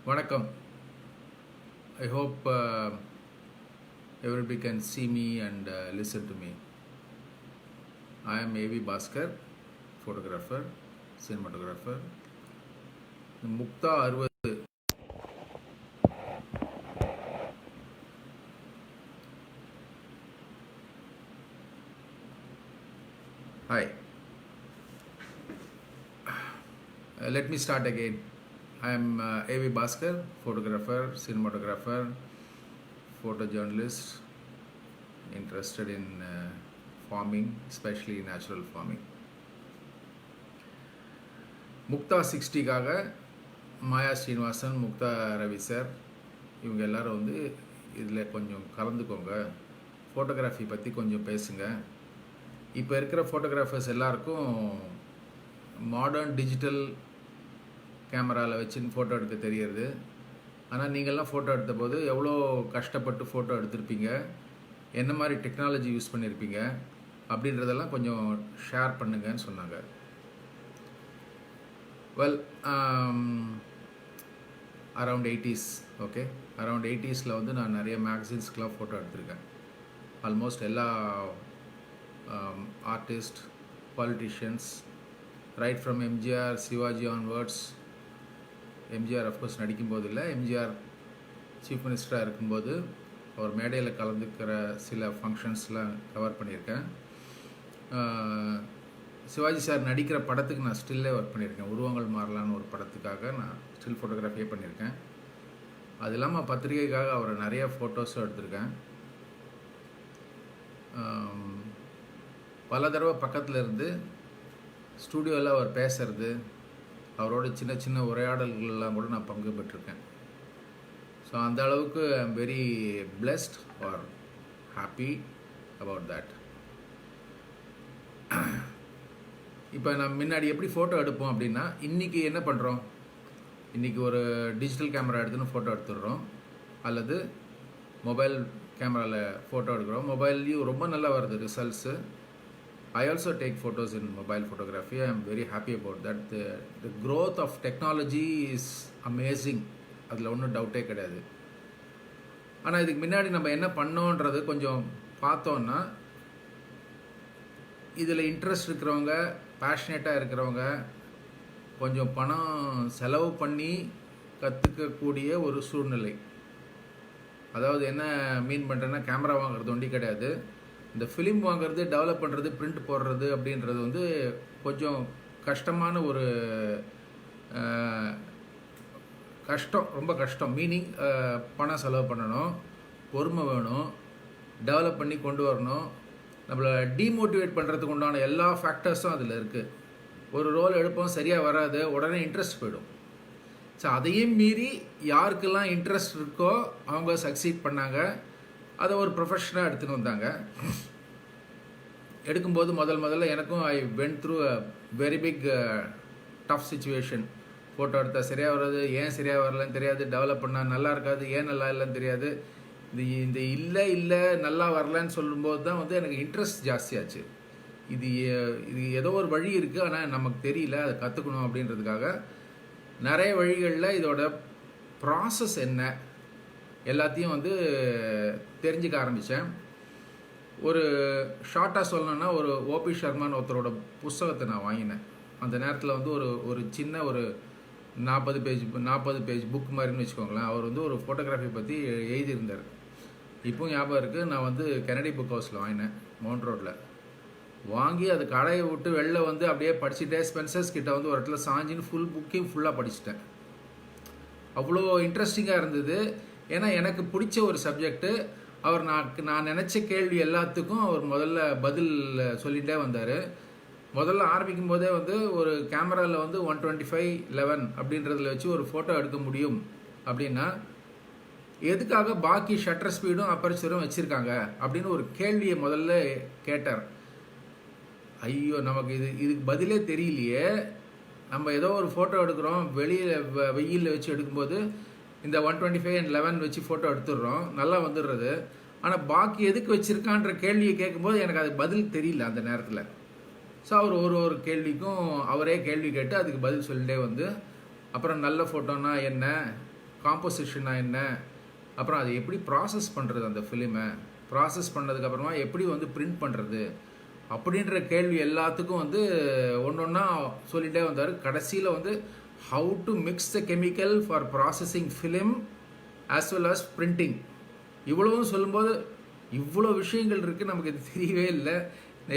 Vanakkam. I hope everybody can see me and listen to me. I am A.V. Bhaskar, photographer, cinematographer. Mukta 60. Hi. Let me start again. I am A.V. Bhaskar, photographer, cinematographer, photojournalist, interested in farming, especially natural farming. Muktha 60க்காக Maya Srinivasan, Muktha Ravi sir இவங்க எல்லாரும் வந்து இதில் கொஞ்சம் கலந்துக்கோங்க, photography பற்றி கொஞ்சம் பேசுங்க. இப்போ இருக்கிற ஃபோட்டோகிராஃபர்ஸ் எல்லாருக்கும் மாடர்ன் டிஜிட்டல் கேமராவில் வச்சு ஃபோட்டோ எடுக்க தெரியுது. ஆனால் நீங்கள்லாம் ஃபோட்டோ எடுத்த போது எவ்வளோ கஷ்டப்பட்டு ஃபோட்டோ எடுத்திருப்பீங்க, என்ன மாதிரி டெக்னாலஜி யூஸ் பண்ணியிருப்பீங்க அப்படின்றதெல்லாம் கொஞ்சம் ஷேர் பண்ணுங்கன்னு சொன்னாங்க. Well, around 80s, okay, around 80s வந்து நான் நிறைய மேகசின்ஸ்க்கெலாம் ஃபோட்டோ எடுத்திருக்கேன். ஆல்மோஸ்ட் எல்லா artist, politicians, right from MGR, Sivaji onwards. MGR of course நடிக்கும்போது இல்லை, எம்ஜிஆர் சீஃப் மினிஸ்டராக இருக்கும்போது அவர் மேடையில் கலந்துக்கிற சில ஃபங்க்ஷன்ஸ்லாம் கவர் பண்ணியிருக்கேன். சிவாஜி சார் நடிக்கிற படத்துக்கு நான் ஸ்டில்லே ஒர்க் பண்ணியிருக்கேன். உருவங்கள் மாறலான்னு ஒரு படத்துக்காக நான் ஸ்டில் ஃபோட்டோகிராஃபியே பண்ணியிருக்கேன். அது இல்லாமல் பத்திரிகைக்காக அவரை நிறைய ஃபோட்டோஸும் எடுத்திருக்கேன். பல தடவை பக்கத்தில் இருந்து ஸ்டூடியோவில் அவர் பேசுறது, அவரோட சின்ன சின்ன உரையாடல்கள்லாம் கூட நான் பங்கு பெற்றிருக்கேன். ஸோ அந்த அளவுக்கு I am very blessed are happy about that. இப்போ நான் முன்னாடி எப்படி ஃபோட்டோ எடுப்போம் அப்படின்னா, இன்றைக்கி என்ன பண்ணுறோம், இன்றைக்கி ஒரு டிஜிட்டல் கேமரா எடுத்துன்னு ஃபோட்டோ எடுத்துடுறோம், அல்லது மொபைல் கேமராவில் ஃபோட்டோ எடுக்கிறோம். மொபைல்லையும் ரொம்ப நல்லா வருது results. I also take photos in mobile photography. I am very happy about that. The growth of technology is amazing. அதில் ஒன்றும் டவுட்டே கிடையாது. ஆனால் இதுக்கு முன்னாடி நம்ம என்ன பண்ணோன்றது கொஞ்சம் பார்த்தோன்னா, இதில் இன்ட்ரெஸ்ட் இருக்கிறவங்க, பேஷனேட்டாக இருக்கிறவங்க, கொஞ்சம் பணம் செலவு பண்ணி கற்றுக்கக்கூடிய ஒரு சூழ்நிலை. அதாவது என்ன மீன் பண்ணுறேன்னா, கேமரா வாங்குறது ஒண்டி கிடையாது, இந்த ஃபிலிம் வாங்குறது, டெவலப் பண்ணுறது, பிரிண்ட் போடுறது அப்படின்றது வந்து கொஞ்சம் கஷ்டமான ஒரு கஷ்டம், ரொம்ப கஷ்டம். மீனிங் பணம் செலவு பண்ணணும், பொறுமை வேணும், டெவலப் பண்ணி கொண்டு வரணும். நம்மளை டீமோட்டிவேட் பண்ணுறதுக்கு உண்டான எல்லா ஃபேக்டர்ஸும் அதில் இருக்குது. ஒரு ரோல் எடுப்போம், சரியாக வராது, உடனே இன்ட்ரெஸ்ட் போயிடும். ஸோ அதையும் மீறி யாருக்கெல்லாம் இன்ட்ரெஸ்ட் இருக்கோ அவங்க சக்சீட் பண்ணாங்க, அதை ஒரு ப்ரொஃபஷனாக எடுத்துன்னு வந்தாங்க. எடுக்கும்போது முதல்ல எனக்கும் I went through a very big tough situation. Photo எடுத்தால் சரியாக வராது, ஏன் சரியாக வரலன்னு தெரியாது, டெவலப் பண்ணால் நல்லா இருக்காது, ஏன் நல்லா இல்லைன்னு தெரியாது. இந்த இல்லை நல்லா வரலன்னு சொல்லும்போது தான் வந்து எனக்கு இன்ட்ரெஸ்ட் ஜாஸ்தியாச்சு. இது ஏதோ ஒரு வழி இருக்குது, ஆனால் நமக்கு தெரியல, அதை கற்றுக்கணும் அப்படின்றதுக்காக நிறைய வழிகளில் இதோட ப்ராசஸ் என்ன எல்லாத்தையும் வந்து தெரிஞ்சுக்க ஆரம்பித்தேன். ஒரு ஷார்ட்டாக சொல்லணுன்னா, ஒரு ஓபி சர்மான்னு ஒருத்தரோட புஸ்தகத்தை நான் வாங்கினேன். அந்த நேரத்தில் வந்து ஒரு சின்ன ஒரு 40 பேஜ் புக் மாதிரின்னு வச்சுக்கோங்களேன். அவர் வந்து ஒரு ஃபோட்டோகிராஃபி பற்றி எழுதியிருந்தார். இப்போவும் ஞாபகம் இருக்குது. நான் வந்து கெனடி புக் ஹவுஸில் வாங்கினேன், மவுண்ட் ரோட்டில். வாங்கி அது கடையை விட்டு வெளில வந்து அப்படியே படிச்சுட்டே ஸ்பென்சர்ஸ் கிட்ட வந்து ஒரு இடத்துல சாஞ்சின்னு ஃபுல் புக்கையும் ஃபுல்லாக படிச்சுட்டேன். அவ்வளோ இன்ட்ரெஸ்டிங்காக இருந்தது. ஏன்னா எனக்கு பிடிச்ச ஒரு சப்ஜெக்டு. அவர் நான் நினச்ச கேள்வி எல்லாத்துக்கும் அவர் முதல்ல பதில் சொல்லிகிட்டே வந்தார். முதல்ல ஆரம்பிக்கும் போதே வந்து ஒரு கேமராவில் வந்து 125:11 அப்படின்றதில் வச்சு ஒரு ஃபோட்டோ எடுக்க முடியும் அப்படின்னா, எதுக்காக பாக்கி ஷட்டர் ஸ்பீடும் அப்பர்ச்சரும் வச்சுருக்காங்க அப்படின்னு ஒரு கேள்வியை முதல்ல கேட்டார். ஐயோ, நமக்கு இதுக்கு பதிலே தெரியலையே. நம்ம ஏதோ ஒரு ஃபோட்டோ எடுக்கிறோம், வெயிலில் வச்சு எடுக்கும்போது இந்த 125:11 வச்சு ஃபோட்டோ எடுத்துடுறோம், நல்லா வந்துடுறது. ஆனால் பாக்கி எதுக்கு வச்சுருக்கான்ற கேள்வியை கேட்கும்போது எனக்கு அது பதில் தெரியல அந்த நேரத்தில். ஸோ அவர் ஒரு கேள்விக்கும் அவரே கேள்வி கேட்டு அதுக்கு பதில் சொல்லிட்டே வந்து, அப்புறம் நல்ல ஃபோட்டோன்னா என்ன, காம்போசிஷனா என்ன, அப்புறம் அதை எப்படி ப்ராசஸ் பண்ணுறது, அந்த ஃபிலிமை ப்ராசஸ் பண்ணதுக்கப்புறமா எப்படி வந்து பிரிண்ட் பண்ணுறது அப்படின்ற கேள்வி எல்லாத்துக்கும் வந்து ஒன்று ஒன்றா சொல்லிகிட்டே வந்தார். கடைசியில் வந்து how to mix the chemical for processing film as well as printing. இவ்வளவும் சொல்லும்போது இவ்வளோ விஷயங்கள் இருக்குது, நமக்கு இது தெரியவே இல்லை.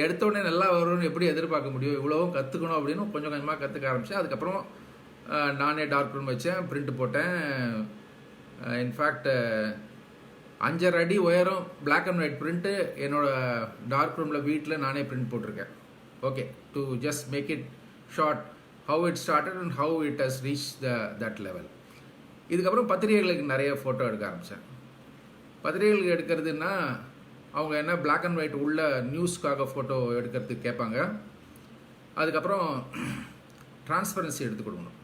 எடுத்தோடனே நல்லா வரும்னு எப்படி எதிர்பார்க்க முடியும், இவ்வளவும் கற்றுக்கணும் அப்படின்னு கொஞ்சம் கொஞ்சமாக கற்றுக்க ஆரம்பித்தேன். அதுக்கப்புறம் நானே டார்க் ரூம் வச்சேன், பிரிண்ட் போட்டேன். இன்ஃபேக்ட் 5.5 அடி உயரம் பிளாக் அண்ட் ஒயிட் பிரிண்ட்டு என்னோடய டார்க் ரூமில் வீட்டில் நானே பிரிண்ட் போட்டிருக்கேன். Okay, to just make it short how it started and how it has reach that level. இதுக்கப்புறம் பத்திரிகைகளுக்கு நிறைய ஃபோட்டோ எடுக்க ஆரம்பித்தேன். பத்திரிகைகளுக்கு எடுக்கிறதுனா அவங்க என்ன பிளாக் அண்ட் ஒயிட் உள்ள நியூஸ்க்காக ஃபோட்டோ எடுக்கிறதுக்கு கேட்பாங்க. அதுக்கப்புறம் டிரான்ஸ்பரன்சி எடுத்து கொடுக்கணும்.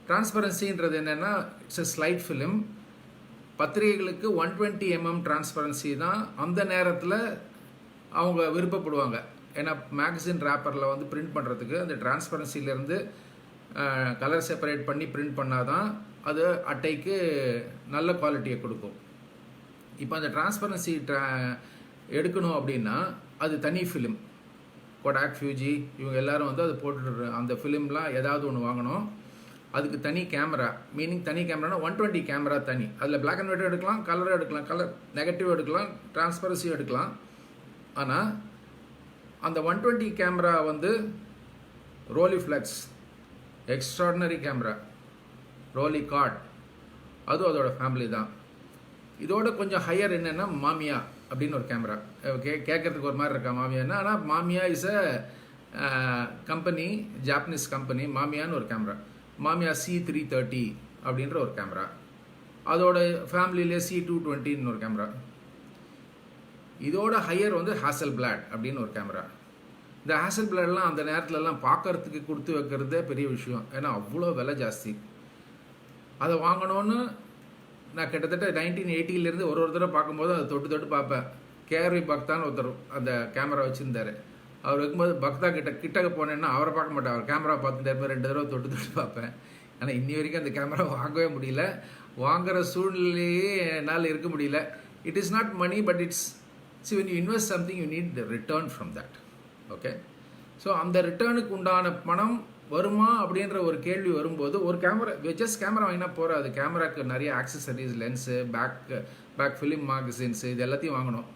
டிரான்ஸ்பரன்சின்றது என்னென்னா இட்ஸ் எ ஸ்லைட் ஃபிலிம். பத்திரிகைகளுக்கு 120 mm டிரான்ஸ்பரன்சி தான் அந்த நேரத்தில் அவங்க விருப்பப்படுவாங்க. ஏன்னா மேகசின் ரேப்பரில் வந்து பிரிண்ட் பண்ணுறதுக்கு அந்த டிரான்ஸ்பரன்சிலேருந்து கலர் செப்பரேட் பண்ணி பிரிண்ட் பண்ணால் தான் அது அட்டைக்கு நல்ல குவாலிட்டியை கொடுக்கும். இப்போ அந்த டிரான்ஸ்பரன்சி எடுக்கணும் அப்படின்னா அது தனி ஃபிலிம். கோடாக், ஃபியூஜி இவங்க எல்லோரும் வந்து அது போட்டுட்டு அந்த ஃபிலிம்லாம் ஏதாவது ஒன்று வாங்கணும். அதுக்கு தனி கேமரா, மீனிங் தனி கேமரானா 120 கேமரா தனி. அதில் பிளாக் அண்ட் ஒயிட் எடுக்கலாம், கலரும் எடுக்கலாம், கலர் நெகட்டிவ் எடுக்கலாம், டிரான்ஸ்பரன்சியும் எடுக்கலாம். ஆனால் அந்த 120 கேமரா வந்து ரோலிஃப்ளெக்ஸ் எக்ஸ்ட்ராடினரி கேமரா, ரோலி கார்ட், அதுவும் அதோட ஃபேமிலி தான். இதோட கொஞ்சம் ஹையர் என்னென்னா மாமியா அப்படின்னு ஒரு கேமரா. கேட்கறதுக்கு ஒரு மாதிரி இருக்கா மாமியான்னா, ஆனால் Mamiya is a company, Japanese company. மாமியான்னு ஒரு கேமரா, மாமியா C330 அப்படின்ற ஒரு கேமரா. அதோட ஃபேமிலியிலே C220ன்னு ஒரு கேமரா. இதோட ஹையர் வந்து ஹாசல்பிளாட் அப்படின்னு ஒரு கேமரா. இந்த ஹாசல்பிளாட்லாம் அந்த நேரத்துலலாம் பார்க்கறதுக்கு கொடுத்து வைக்கிறதே பெரிய விஷயம், ஏன்னா அவ்வளோ விலை ஜாஸ்தி. அதை வாங்கணும்னு நான் கிட்டத்தட்ட 1980 ஒரு தடவை பார்க்கும்போது அதை தொட்டு தொட்டு பார்ப்பேன். கேஆர்வி பக்தான்னு ஒருத்தர் அந்த கேமரா வச்சுருந்தார். அவர் வைக்கும்போது பக்தா கிட்டக்க போனேன்னா அவரை பார்க்க மாட்டேன், அவர் கேமரா பார்த்துட்டு 2 தடவை தொட்டு தொட்டு பார்ப்பேன். ஆனால் இன்னி வரைக்கும் அந்த கேமரா வாங்கவே முடியல. வாங்குகிற சூழ்நிலையே என்னால் இருக்க முடியல. It is not money, but it's when you invest something you need the return from that. Okay, so அந்த ரிட்டர்னுக்கு உண்டான பணம் வருமா அப்படின்ற ஒரு கேள்வி வரும்போது ஒரு கேமரா ஜஸ்ட் கேமரா வாங்கினா போகாது. கேமராக்கு நிறைய accessories, lens, back film magazines, இது எல்லாத்தையும் வாங்கணும்.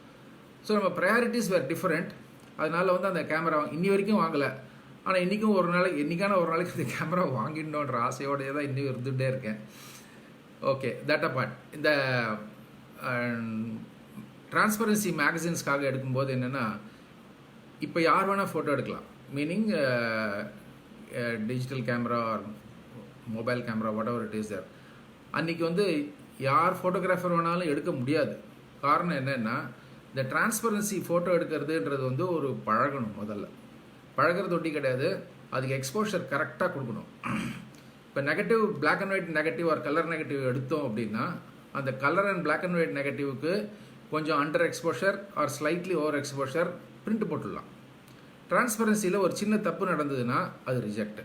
ஸோ நம்ம ப்ரையாரிட்டிஸ் வேர் டிஃப்ரெண்ட். அதனால் வந்து அந்த கேமரா இன்னி வரைக்கும் வாங்கலை. ஆனால் இன்றைக்கும் ஒரு நாளைக்கு என்றைக்கான ஒரு நாளைக்கு அந்த கேமரா வாங்கிடணுன்ற ஆசையோடையே தான் இன்னும் இருந்துகிட்டே இருக்கேன். ஓகே, தட் அபார்ட், இந்த டிரான்ஸ்பரன்சி மேகசின்ஸ்க்காக எடுக்கும்போது என்னென்னா, இப்போ யார் வேணால் ஃபோட்டோ எடுக்கலாம். Meaning digital camera or mobile camera whatever it is there. அன்றைக்கி வந்து யார் ஃபோட்டோகிராஃபர் வேணாலும் எடுக்க முடியாது. காரணம் என்னென்னா, இந்த டிரான்ஸ்பரன்சி ஃபோட்டோ எடுக்கிறதுன்றது வந்து ஒரு பழகணும். முதல்ல பழகிறது ஒட்டி கிடையாது, அதுக்கு எக்ஸ்போஷர் கரெக்டாக கொடுக்கணும். இப்போ negative black and white negative or colour negative எடுத்தோம் அப்படின்னா, அந்த colour and black and white நெகட்டிவ்க்கு கொஞ்சம் under exposure or slightly over exposure print போட்டுடலாம். டிரான்ஸ்பரன்சியில் ஒரு சின்ன தப்பு நடந்ததுன்னா அது ரிஜெக்ட்.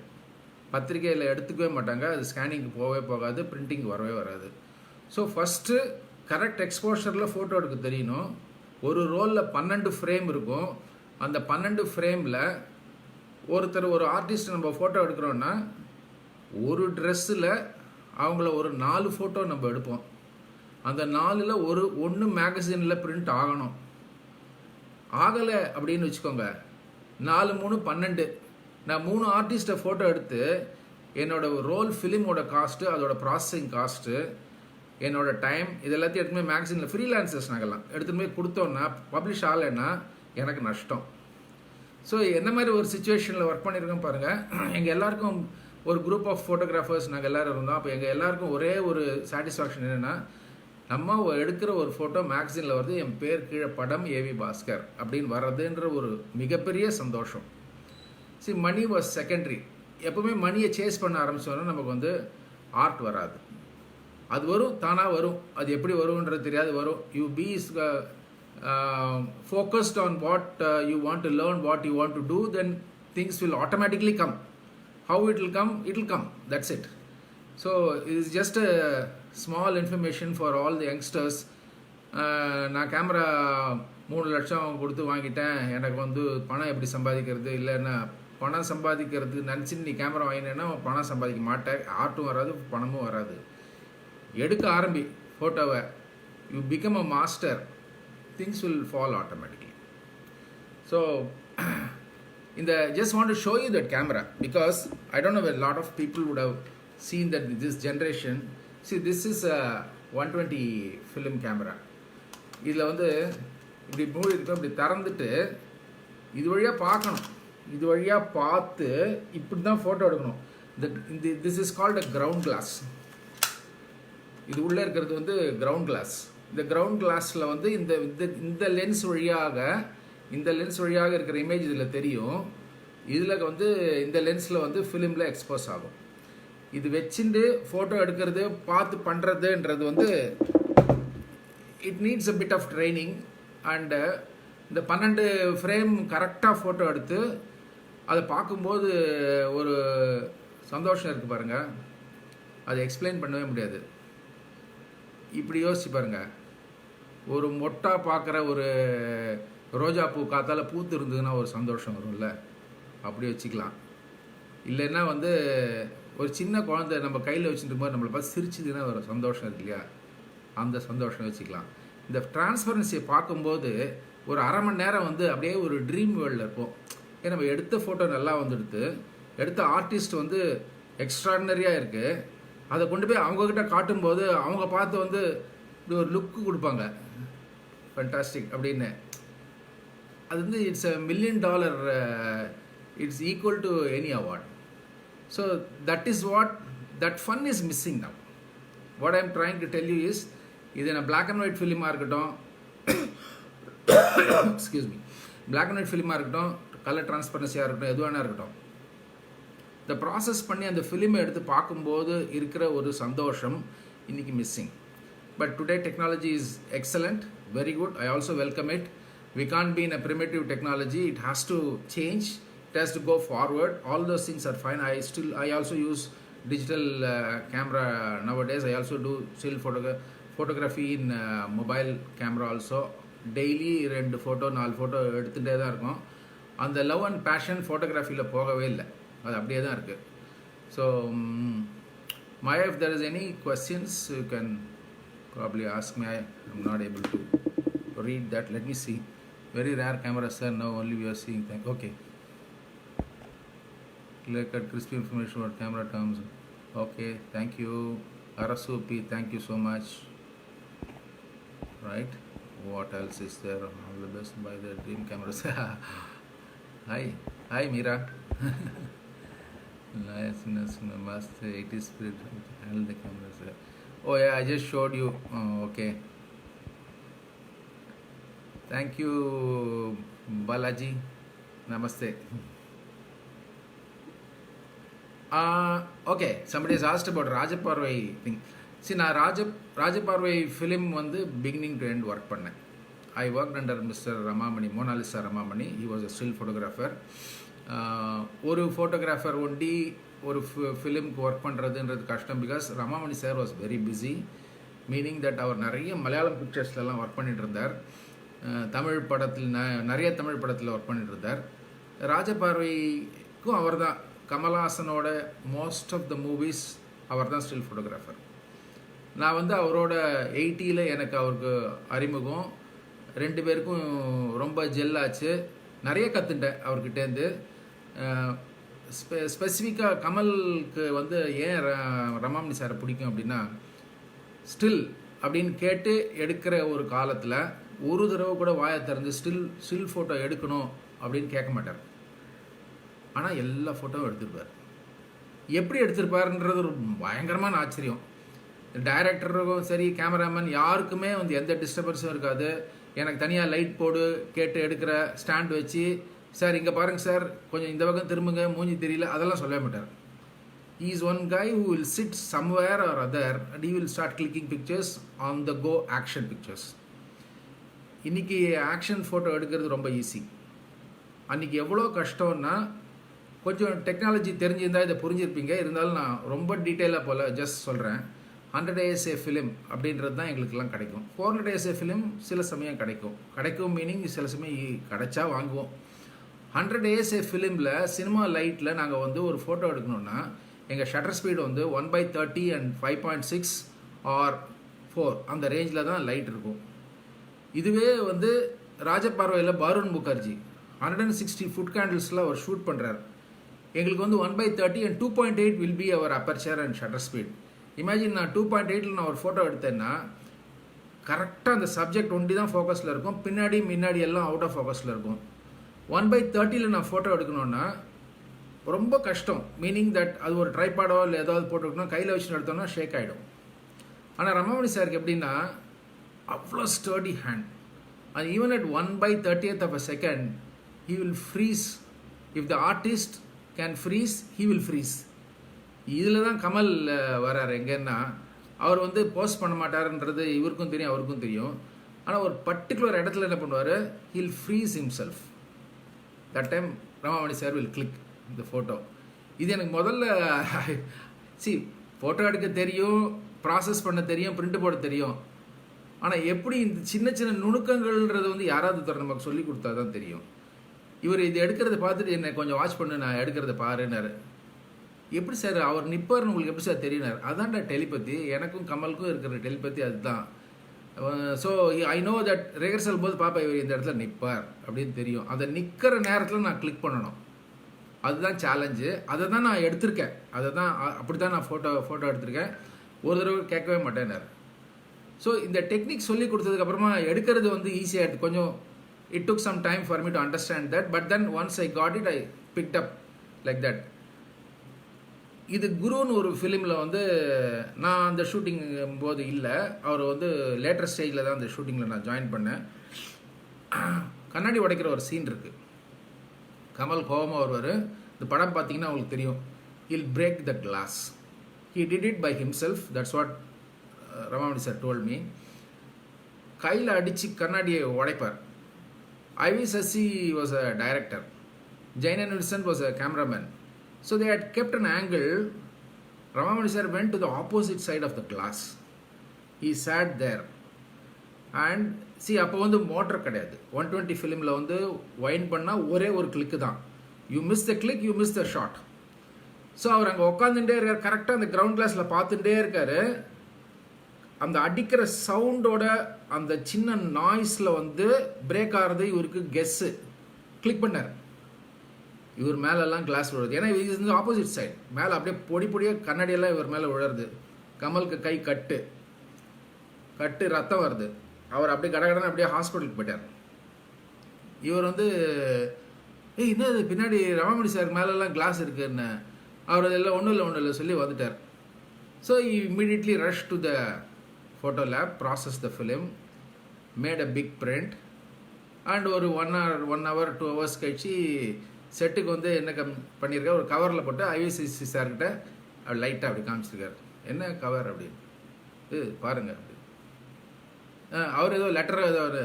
பத்திரிகையில் எடுத்துக்கவே மாட்டாங்க, அது ஸ்கேனிங்க்கு போகவே போகாது, பிரிண்டிங் வரவே வராது. ஸோ ஃபஸ்ட்டு கரெக்ட் எக்ஸ்போஷரில் ஃபோட்டோ எடுக்க தெரியணும். ஒரு ரோலில் 12 ஃப்ரேம் இருக்கும். அந்த 12 ஃப்ரேமில் ஒரு ஆர்டிஸ்ட் நம்ம ஃபோட்டோ எடுக்கிறோன்னா ஒரு ட்ரெஸ்ஸில் அவங்கள ஒரு 4 ஃபோட்டோ நம்ம எடுப்போம். அந்த 4ல் ஒன்று மேகசினில் பிரிண்ட் ஆகணும். ஆகலை அப்படின்னு வச்சுக்கோங்க, 4 3 12. நான் 3 ஆர்டிஸ்ட்டை ஃபோட்டோ எடுத்து என்னோடய ரோல் ஃபிலிமோட காஸ்ட்டு, அதோட ப்ராசஸிங் காஸ்ட்டு, என்னோட டைம், இது எல்லாத்தையும் எடுத்துமே மேகசினில் ஃப்ரீலான்சர்ஸ் நாங்கள்லாம் எடுத்துகிட்டு போய் கொடுத்தோன்னா பப்ளிஷ் ஆகலைன்னா எனக்கு நஷ்டம். ஸோ என்ன மாதிரி ஒரு சுச்சுவேஷனில் ஒர்க் பண்ணியிருக்கோம் பாருங்கள். எங்கள் எல்லாருக்கும் ஒரு குரூப் ஆஃப் ஃபோட்டோகிராஃபர்ஸ் நாங்கள் எல்லோரும் இருந்தோம். அப்போ எங்கள் எல்லாருக்கும் ஒரே ஒரு சாட்டிஸ்ஃபேக்ஷன் என்னென்னா, நம்ம எடுக்கிற ஒரு ஃபோட்டோ மேகசினில் வருது, என் பேர் கீழே படம் ஏவி பாஸ்கர் அப்படின்னு வர்றதுன்ற ஒரு மிகப்பெரிய சந்தோஷம். Money was secondary. எப்போவுமே மணியை சேஸ் பண்ண ஆரம்பிச்சோன்னா நமக்கு வந்து ஆர்ட் வராது. அது வரும், தானாக வரும். அது எப்படி வரும்ன்றது தெரியாது, வரும். You be focused on what you want to learn, what you want to do, then things will automatically come. How it will come, that's it. So it is just a small information for all the youngsters. நான் camera 3 லட்சம் கொடுத்து வாங்கிட்டேன், எனக்கு வந்து பணம் எப்படி சம்பாதிக்கிறது, இல்லைன்னா பணம் சம்பாதிக்கிறதுக்கு நினச்சின்னு நீ கேமரா வாங்கினேன்னா பணம் சம்பாதிக்க மாட்டேன், ஆர்ட்டும் வராது பணமும் வராது. எடுக்க ஆரம்பி ஃபோட்டோவை, you become a master, things will fall automatically. So இந்த just want to show you that camera because I don't know whether a lot of people would have seen that this generation. See, this is a 120 film camera. இதில் வந்து இப்படி மூடி இருக்கும், இப்படி திறந்துட்டு இது வழியாக பார்க்கணும், இது வழியாக பார்த்து இப்படி தான் ஃபோட்டோ எடுக்கணும். This is called a ground glass. இது உள்ளே இருக்கிறது வந்து கிரவுண்ட் கிளாஸ். இந்த கிரவுண்ட் கிளாஸில் வந்து இந்த லென்ஸ் வழியாக இருக்கிற இமேஜ் இதில் தெரியும். இதில் வந்து இந்த லென்ஸில் வந்து ஃபிலிமில் எக்ஸ்போஸ் ஆகும். இது வச்சுட்டு ஃபோட்டோ எடுக்கிறது பார்த்து பண்ணுறதுன்றது வந்து it needs a bit of training. And இந்த 12 ஃப்ரேம் கரெக்டாக ஃபோட்டோ எடுத்து அதை பார்க்கும்போது ஒரு சந்தோஷம் இருக்குது பாருங்கள், அதை எக்ஸ்பிளைன் பண்ணவே முடியாது. இப்படி யோசிச்சு பாருங்கள், ஒரு மொட்டா பார்க்குற ஒரு ரோஜா பூ காத்தால பூத்து இருந்ததுன்னா ஒரு சந்தோஷம் வரும்ல, அப்படி வச்சுக்கலாம். இல்லைன்னா வந்து ஒரு சின்ன குழந்தை நம்ம கையில் வச்சுட்டு போது நம்மளை பார்த்து சிரிச்சுதுன்னா ஒரு சந்தோஷம் இருக்கு இல்லையா, அந்த சந்தோஷம் வச்சுக்கலாம். இந்த டிரான்ஸ்பரன்சியை பார்க்கும்போது ஒரு அரை மணி நேரம் வந்து அப்படியே ஒரு ட்ரீம் வேர்ல்டில் இருப்போம். ஏன்னா நம்ம எடுத்த ஃபோட்டோ நல்லா வந்துடுது, எடுத்த ஆர்டிஸ்ட் வந்து எக்ஸ்ட்ராடினரியாக இருக்குது, அதை கொண்டு போய் அவங்கக்கிட்ட காட்டும்போது அவங்க பார்த்து வந்து இப்படி ஒரு லுக்கு கொடுப்பாங்க, ஃபேண்டாஸ்டிக் அப்படின்னு. அது வந்து it's $1 million, it's equal to any award. So that fun is missing now. What I'm trying to tell you is, இது நான் black and white ஃபிலிமாக இருக்கட்டும், excuse me, black and white ஃபிலிமாக இருக்கட்டும், கலர் டிரான்ஸ்பரன்சியாக இருக்கட்டும், எது வேணா இருக்கட்டும், இந்த ப்ராசஸ் பண்ணி அந்த ஃபிலிமை எடுத்து பார்க்கும்போது இருக்கிற ஒரு சந்தோஷம் இன்னைக்கு missing. But today technology is excellent, very good. I also welcome it. We can't be in a primitive technology. It has to change. It has to go forward. All those things are fine. I also use digital camera nowadays. I also do still photography in mobile camera also. Daily 2 photo 4 photo எடுத்துட்டே தான் இருக்கும். அந்த love and fashion ஃபோட்டோகிராஃபியில் போகவே இல்லை, அது அப்படியே தான் இருக்குது. So Maya, if there is any questions, you can probably ask me. I'm not able to read that. Let me see. Very rare camera, sir. Now only we are seeing. Okay. Clear cut, crispy information about camera terms. Okay, thank you. Arasupi, thank you so much. Right. What else is there? All the best by the dream cameras. Hi, Meera. Nice, must 80s spirit handle the cameras. Oh yeah, I just showed you. Oh, okay. Thank you, Balaji. Namaste. Okay, somebody has asked about Rajaparvai thing. See, நான் Rajaparvai film வந்து beginning to end work பண்ணேன். I work under mister Ramamani, Monalisa Ramamani. He was a still photographer. ஒரு photographer ஒண்டி ஒரு ஃபிலிம்க்கு work பண்ணுறதுன்றது கஷ்டம். Because Ramamani sir was very busy, meaning that அவர் நிறைய மலையாளம் பிக்சர்ஸ்லாம் ஒர்க் பண்ணிட்டு இருந்தார். தமிழ் படத்தில் நிறைய தமிழ் படத்தில் ஒர்க் பண்ணிட்டு இருந்தார். ராஜபார்வைக்கும் அவர் தான், கமல்ஹாசனோட மோஸ்ட் ஆஃப் த மூவிஸ் அவர் தான் ஸ்டில் ஃபோட்டோகிராஃபர். நான் வந்து அவரோட 80s எனக்கு அவருக்கு அறிமுகம். 2 பேருக்கும் ரொம்ப ஜெல்லாச்சு, நிறைய கற்றுட்டேன் அவர்கிட்டேருந்து. ஸ்பெசிஃபிக்காக கமலுக்கு வந்து ஏன் ரமாமணி சாரை பிடிக்கும் அப்படின்னா, ஸ்டில் அப்படின்னு கேட்டு எடுக்கிற ஒரு காலத்தில் ஒரு தடவை கூட வாயை திறந்து ஸ்டில் ஃபோட்டோ எடுக்கணும் அப்படின்னு கேட்க மாட்டார். ஆனால் எல்லா ஃபோட்டோவும் எடுத்திருப்பார். எப்படி எடுத்திருப்பாருன்றது ஒரு பயங்கரமான ஆச்சரியம். டைரக்டருக்கும் சரி, கேமராமேன் யாருக்குமே வந்து எந்த டிஸ்டர்பன்ஸும் இருக்காது. எனக்கு தனியாக லைட் போடு கேட்டு எடுக்கிற ஸ்டாண்ட் வச்சு, சார் இங்கே பாருங்கள் சார், கொஞ்சம் இந்த பக்கம் திரும்புங்க, மூஞ்சி தெரியல, அதெல்லாம் சொல்லவே மாட்டார். He is one guy who will sit somewhere or other and he will start clicking pictures on the go action pictures. இன்னைக்கு ஆக்ஷன் ஃபோட்டோ எடுக்கிறது ரொம்ப ஈஸி. அன்றைக்கி எவ்வளோ கஷ்டம்னா, கொஞ்சம் டெக்னாலஜி தெரிஞ்சிருந்தால் இதை புரிஞ்சிருப்பீங்க. இருந்தாலும் நான் ரொம்ப டீட்டெயிலாக போல் ஜஸ்ட் சொல்கிறேன். 100 ASA ஃபிலிம் அப்படின்றது தான் எங்களுக்கெல்லாம் கிடைக்கும். 400 ASA ஃபிலிம் சில சமயம் கிடைக்கும் மீனிங் சில சமயம் கிடைச்சா வாங்குவோம். 100 ASA ஃபிலிமில் சினிமா லைட்டில் நாங்கள் வந்து ஒரு ஃபோட்டோ எடுக்கணுன்னா எங்கள் ஷட்டர் ஸ்பீடு வந்து 1/30 and 5.6 or 4 அந்த ரேஞ்சில் தான் லைட் இருக்கும். இதுவே வந்து ராஜபார்வையில் பாருண் முகர்ஜி 160 ஃபுட் கேண்டில்ஸில் அவர் ஷூட் பண்ணுறார். எங்களுக்கு வந்து 1/30 and 2.8 will be our aperture and shutter speed. Imagine நான் 2.8 நான் ஒரு ஃபோட்டோ எடுத்தேன்னா கரெக்டாக அந்த சப்ஜெக்ட் ஒண்டி தான் ஃபோக்கஸில் இருக்கும், முன்னாடி எல்லாம் அவுட் ஆஃப் ஃபோக்கஸில் இருக்கும். 1/30 நான் ஃபோட்டோ எடுக்கணுன்னா ரொம்ப கஷ்டம், மீனிங் தட் அது ஒரு ட்ரைபாடோ இல்லை ஏதாவது போட்டுக்கணும், கையில் வச்சு எடுத்தோம்னா ஷேக் ஆகிடும். ஆனால் ரமாமணி சாருக்கு எப்படின்னா அவ்வளோ sturdy hand, and even at 1/30th of a second he will freeze. If the artist can freeze, he will freeze. இதில் தான் கமல் வரார். எங்கன்னா அவர் வந்து போஸ்ட் பண்ண மாட்டாருன்றது இவருக்கும் தெரியும் அவருக்கும் தெரியும். ஆனால் ஒரு பர்டிகுலர் இடத்துல என்ன பண்ணுவார், he'll freeze himself. That time Ramamani sir will click the photo. இது எனக்கு முதல்ல ஃபோட்டோ எடுக்க தெரியும், ப்ராசஸ் பண்ண தெரியும், பிரிண்ட் போட தெரியும். ஆனால் எப்படி இந்த சின்ன சின்ன நுணுக்கங்கள்ன்றது வந்து யாராவது நமக்கு சொல்லி கொடுத்தா தான் தெரியும். இவர் இது எடுக்கிறத பார்த்துட்டு என்னை கொஞ்சம் வாட்ச் பண்ணு, நான் எடுக்கிறத பாருன்னாரு. எப்படி சார் அவர் நிப்பார்னு உங்களுக்கு எப்படி சார் தெரியினார்? அதான்டா டெலிபதி, எனக்கும் கமலுக்கும் இருக்கிற டெலிபதி அதுதான். So I know that rehearsal போது பாப்பா இவர் இந்த இடத்துல நிற்பார் அப்படின்னு தெரியும். அதை நிற்கிற நேரத்தில் நான் கிளிக் பண்ணணும், அதுதான் சேலஞ்சு. அதை தான் நான் எடுத்திருக்கேன், அப்படி தான் நான் ஃபோட்டோ எடுத்திருக்கேன். ஒரு தடவை கேட்கவே மாட்டேன்னார். ஸோ இந்த டெக்னிக் சொல்லி கொடுத்ததுக்கப்புறமா எடுக்கிறது வந்து ஈஸியாக எடுத்து கொஞ்சம் it took some time for me to understand that, but then once I got it I picked up like that. இது குருன்னு ஒரு ஃபிலிமில் வந்து நான் அந்த ஷூட்டிங் போது இல்லை, அவர் வந்து லேட்டர் ஸ்டேஜில் தான் அந்த ஷூட்டிங்கில் நான் ஜாயின் பண்ணேன். கண்ணாடி உடைக்கிற ஒரு சீன் இருக்குது, கமல் கோபமாக வருவார். இந்த படம் பார்த்தீங்கன்னா உங்களுக்கு தெரியும், he'll break the glass. He did it by himself, that's what Ramamani sir told me. கையில் அடித்து கண்ணாடியை உடைப்பார். I.V. Sasi was a director, Jainan Wilson was a cameraman. So they had kept an angle. Ramamani sir went to the opposite side of the glass. He sat there and see, அப்போ வந்து motor கிடையாது. 120 ஃபிலிமில் வந்து wind பண்ணால் ஒரே ஒரு click தான். You miss the click, you miss the shot. So அவர் அங்கே உட்காந்துட்டே இருக்கார், கரெக்டாக அந்த கிரவுண்ட் கிளாஸில் பார்த்துட்டே இருக்கார். அந்த அடிக்கிற சவுண்டோட அந்த சின்ன நாய்ஸில் வந்து பிரேக் ஆகிறது இவருக்கு கெஸ்ஸு. கிளிக் பண்ணார், இவர் மேலெல்லாம் கிளாஸ் விழுது. ஏன்னா இது வந்து ஆப்போசிட் சைட், மேலே அப்படியே பொடியாக கண்ணாடியெல்லாம் இவர் மேலே விழுறது. கமலுக்கு கை கட்டு ரத்தம் வருது. அவர் அப்படியே கடகடன்னு அப்படியே ஹாஸ்பிட்டலுக்கு போயிட்டார். இவர் வந்து என்னது பின்னாடி ரமாமணி சார் மேலெல்லாம் கிளாஸ் இருக்குன்னு அவர் அதெல்லாம் ஒன்றும் இல்லை சொல்லி வந்துட்டார். So immediately rush to the photo lab, processed the film, made a big print, and ஒரு 1 hour 2 hours கழிச்சு செட்டுக்கு வந்து என்ன பண்ணியிருக்காரு, ஒரு கவரில் போட்டு ஐவிசிசி சார்கிட்ட அவர் லைட்டாக அப்படி காமிச்சிருக்காரு. என்ன கவர் அப்படின்னு பாருங்க அப்படி. அவர் ஏதோ லெட்டர் ஏதோ ஒரு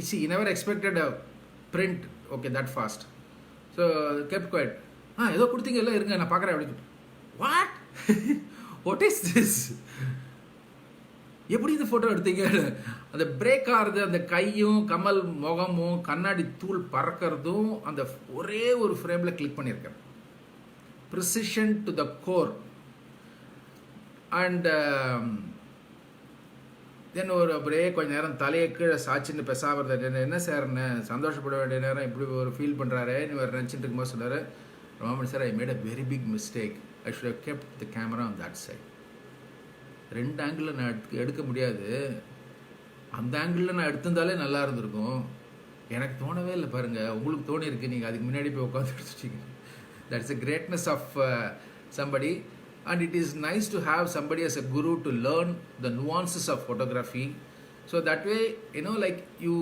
he never expected a print, okay, that fast. So kept quiet. ஏதோ கொடுத்தீங்கல்ல, இருங்க நான் பார்க்குறேன் அப்படின்னு. what is this? எப்படி இந்த ஃபோட்டோ எடுத்தீங்க? அந்த பிரேக் ஆகிறது, அந்த கையும் கமல் முகமும் கண்ணாடி தூள் பறக்கிறதும் அந்த ஒரே ஒரு ஃப்ரேமில் கிளிக் பண்ணியிருக்கேன். Precision to the core. And then ஒரு அப்படியே கொஞ்சம் நேரம் தலையை கீழே சாச்சின்னு பெசாவது என்ன சார்ன்னு சந்தோஷப்பட வேண்டிய நேரம் இப்படி ஒரு ஃபீல் பண்ணுறாரு நீ வேறு நினச்சிட்டு இருக்கும்போது சொன்னார், Raman sir, I made a very big mistake, I should have kept the camera on that side. 2 ஆங்கிளில் நான் எடுக்க முடியாது, அந்த ஆங்கிளில் நான் எடுத்திருந்தாலே நல்லா இருந்திருக்கும். எனக்கு தோணவே இல்லை பாருங்கள், உங்களுக்கு தோணி இருக்கு, நீங்கள் அதுக்கு முன்னாடி போய் உட்காந்து எடுத்துட்டீங்க. That's a greatness of somebody, and it is nice to have somebody as a guru to learn the nuances of photography. So that way, you know, like you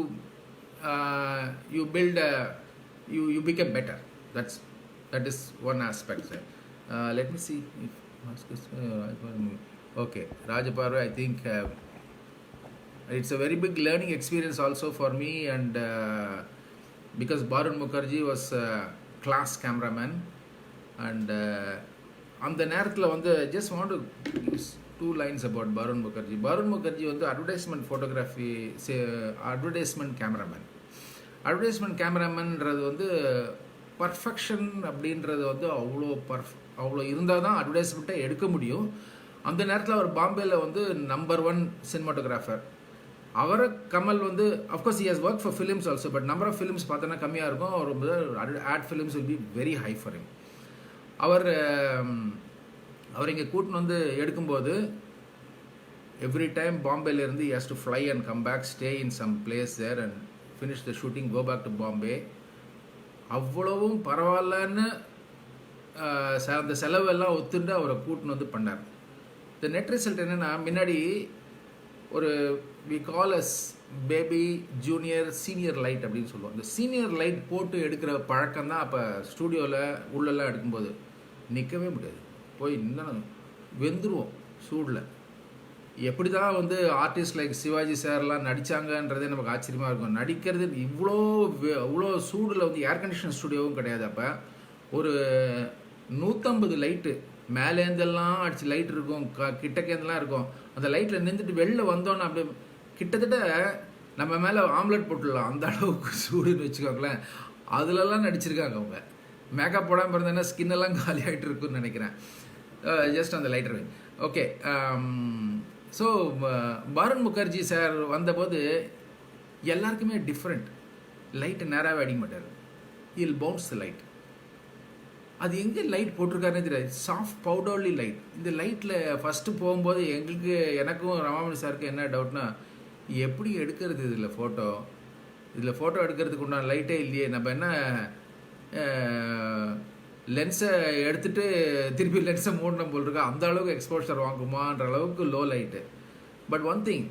build you become better. That is one aspect. Let me see if okay, Rajaparva, I think it's a very big learning experience also for me, and because Barun Mukherjee was a class cameraman, and அந்த நேரத்தில் வந்து just want to two lines about Barun Mukherjee. Barun Mukherjee வந்து advertisement photography, advertisement cameraman. Advertisement கேமராமேன்றது வந்து perfection அப்படின்றது வந்து அவ்வளோ இருந்தால் தான் அட்வர்டைஸ்மெண்ட்டை எடுக்க முடியும். அந்த நேரத்தில் அவர் பாம்பேயில் வந்து நம்பர் 1 சினிமாட்டோகிராஃபர். அவரை கமல் வந்து of course he has work for films also, but number of films பார்த்தோன்னா கம்மியாக இருக்கும். அவர் வந்து ad films will be very high for him. அவர் இங்கே கூட்டின்னு வந்து எடுக்கும்போது எவ்ரி டைம் பாம்பேலேருந்து he has to fly and come back, stay in some place there and finish the shooting, go back to Bombay. அவ்வளவும் பரவாயில்லன்னு அந்த செலவெல்லாம் ஒத்துண்டு அவரை கூட்டின்னு வந்து பண்ணார். இந்த நெட் ரிசல்ட் என்னென்னா, முன்னாடி ஒரு we call as baby, junior, senior light அப்படின்னு சொல்லுவோம். இந்த சீனியர் லைட் போட்டு எடுக்கிற பழக்கம் தான் அப்போ ஸ்டூடியோவில் உள்ளெல்லாம் எடுக்கும்போது நிற்கவே முடியாது, போய் இன்னும் வெந்துருவோம் சூடில். எப்படி தான் வந்து ஆர்டிஸ்ட் லைக் சிவாஜி சார்லாம் நடித்தாங்கன்றதே நமக்கு ஆச்சரியமாக இருக்கும். நடிக்கிறது இவ்வளோ சூடில் வந்து ஏர் கண்டிஷன் ஸ்டூடியோவும் கிடையாது. அப்போ ஒரு 150 லைட்டு மேலேருந்தெல்லாம் அடிச்சு லைட் இருக்கும், கிட்டக்கேருந்துலாம் இருக்கும். அந்த லைட்டில் நின்றுட்டு வெளில வந்தோன்னா அப்படியே கிட்டத்தட்ட நம்ம மேலே ஆம்லெட் போட்டுடலாம், அந்த அளவுக்கு சூடுன்னு வச்சுக்கோங்களேன். அதிலெல்லாம் நடிச்சிருக்காங்க அவங்க. மேக்கப் போடாமல் இருந்தேன்னா ஸ்கின்னெல்லாம் காலி ஆகிட்டு இருக்குன்னு நினைக்கிறேன், ஜஸ்ட் அந்த lighter. Okay, so Barun Mukherjee sir வந்தபோது எல்லாருக்குமே டிஃப்ரெண்ட். லைட்டு நேராகவே அடிக்க மாட்டார், இல் பவுன்ஸ் த லைட். அது எங்கே லைட் போட்டிருக்காருன்னே தெரியாது, சாஃப்ட் பவுடர்லி லைட். இந்த லைட்டில் ஃபஸ்ட்டு போகும்போது எனக்கும் ரமாமணி சாருக்கும் என்ன டவுட்னா, எப்படி எடுக்கிறது இதில் ஃபோட்டோ எடுக்கிறதுக்கு உண்டான லைட்டே இல்லையே, நம்ம என்ன லென்ஸை எடுத்துகிட்டு திருப்பி லென்ஸை மூடணும் போல் இருக்கா, அந்த அளவுக்கு எக்ஸ்போஷர் வாங்குமான்ற அளவுக்கு low light. But one thing,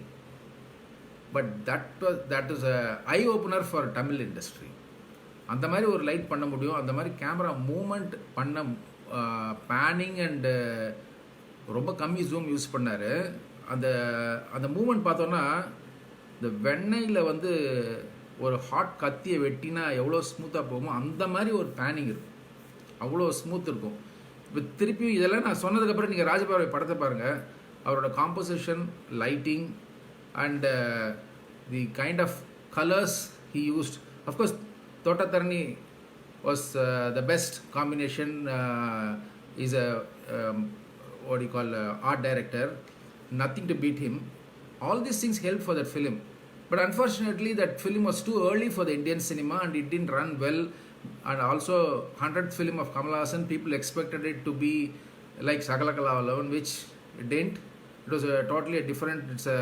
that is I opener for Tamil industry. அந்த மாதிரி ஒரு லைட் பண்ண முடியும், அந்த மாதிரி கேமரா மூமெண்ட் பண்ண, பேனிங் அண்டு ரொம்ப கம்மி ஜூம் யூஸ் பண்ணார். அந்த மூமெண்ட் பார்த்தோன்னா இந்த வெண்ணெயில் வந்து ஒரு ஹாட் கத்தியை வெட்டினா எவ்வளோ ஸ்மூத்தாக போகுமோ அந்த மாதிரி ஒரு பேனிங் இருக்கும், அவ்வளோ ஸ்மூத் இருக்கும். இப்போ திருப்பி இதெல்லாம் நான் சொன்னதுக்கப்புறம் நீங்கள் ராஜபார்வை படத்தை பாருங்கள், அவரோட composition, lighting and the kind of colours he used. Of course Thotatarani was the best combination. Is a what do you call art director, nothing to beat him. All these things helped for that film, but unfortunately that film was too early for the Indian cinema and it didn't run well. And also 100th film of Kamal Haasan, people expected it to be like Sakalakala 11, which it didn't. It was totally a different, it's a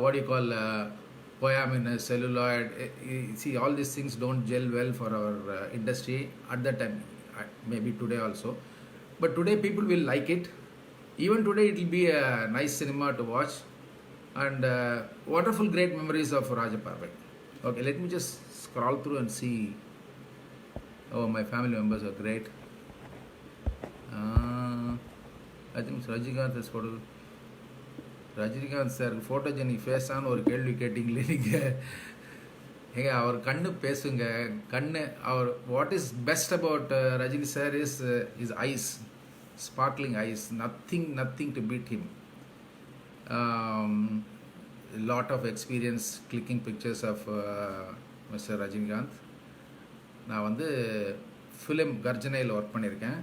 what do you call poem in a celluloid. See, all these things don't gel well for our industry at that time, maybe today also. But today people will like it. Even today it will be a nice cinema to watch. And wonderful, great memories of Rajaparvai. Okay, let me just scroll through and see. Oh, my family members are great. I think Rajinikanth has photo. Rajinikanth sir photogenic ஃபேஸான ஒரு கேள்வி கேட்டிங்களே நீங்கள். ஏங்க அவர் கண்ணு பேசுங்க, கண்ணு. அவர் what is best about Rajini sir is eyes, sparkling eyes, nothing to beat him. Lot of experience clicking pictures of mister Rajinikanth. நான் வந்து ஃபிலிம் கர்ஜனையில் ஒர்க் பண்ணியிருக்கேன்.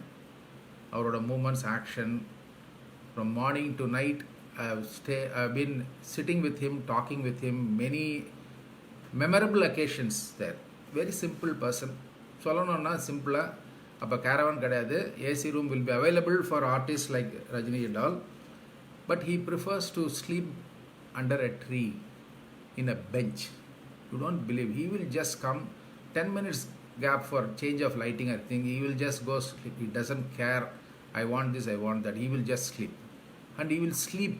அவரோட moments, action, from morning to night I've been sitting with him, talking with him, many memorable occasions there. Very simple person. சொல்லணும்னா சிம்பிளாக, அப்போ Caravan கிடையாது, AC room will be available for artists like Rajini and all, but he prefers to sleep under a tree in a bench. You don't believe, he will just come 10 minutes gap for change of lighting, I think he will just go sleep. He doesn't care, I want this, I want that. He will just sleep and he will sleep.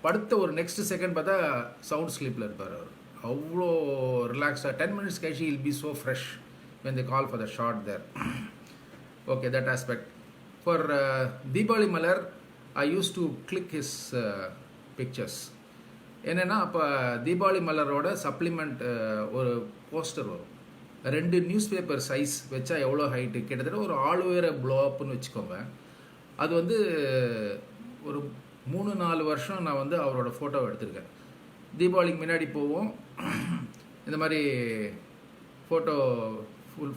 படுத்த ஒரு next second பார்த்தா sound ஸ்லீப்பில் இருப்பார் அவர். அவ்வளோ ரிலாக்ஸாக 10 minutes கழிச்சு he'll be so fresh when they call for the shot there. Okay, that aspect. For Deepavali Malar, I used to click his pictures. என்னென்னா அப்போ தீபாவளி மலரோட சப்ளிமெண்ட் ஒரு போஸ்டர் வரும், 2 நியூஸ் பேப்பர் சைஸ் வச்சா எவ்வளோ ஹைட்டு, கிட்டத்தட்ட ஒரு ஆள் உயர ப்ளோ அப்னு வச்சுக்கோங்க. அது வந்து ஒரு 3-4 வருஷம் நான் வந்து அவரோட ஃபோட்டோவை எடுத்திருக்கேன். தீபாவளிக்கு முன்னாடி போவோம், இந்த மாதிரி ஃபோட்டோ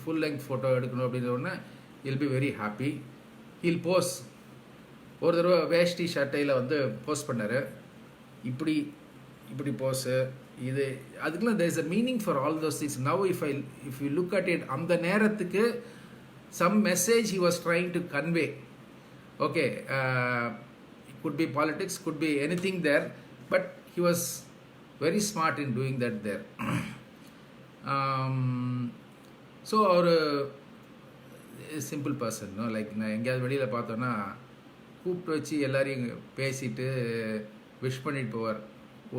ஃபுல் லெங்க் ஃபோட்டோ எடுக்கணும் அப்படின்ற உடனே he'll be very happy. He'll pose. ஒரு தடவை வேஷ்டி ஷர்ட்டையில் வந்து போஸ்ட் பண்ணார். இப்படி இப்படி போஸு இது அதுக்கெலாம் there is a meaning for all those things. Now if you look at it, அந்த நேரத்துக்கு some message he was trying to convey. Okay, it could be politics, could be anything there, but he was very smart in doing that there. So ஒரு simple person, like நான் எங்கேயாவது வெளியில் பார்த்தோன்னா கூப்பிட்டு வச்சு எல்லாரையும் பேசிட்டு விஷ் பண்ணிட்டு போவார்.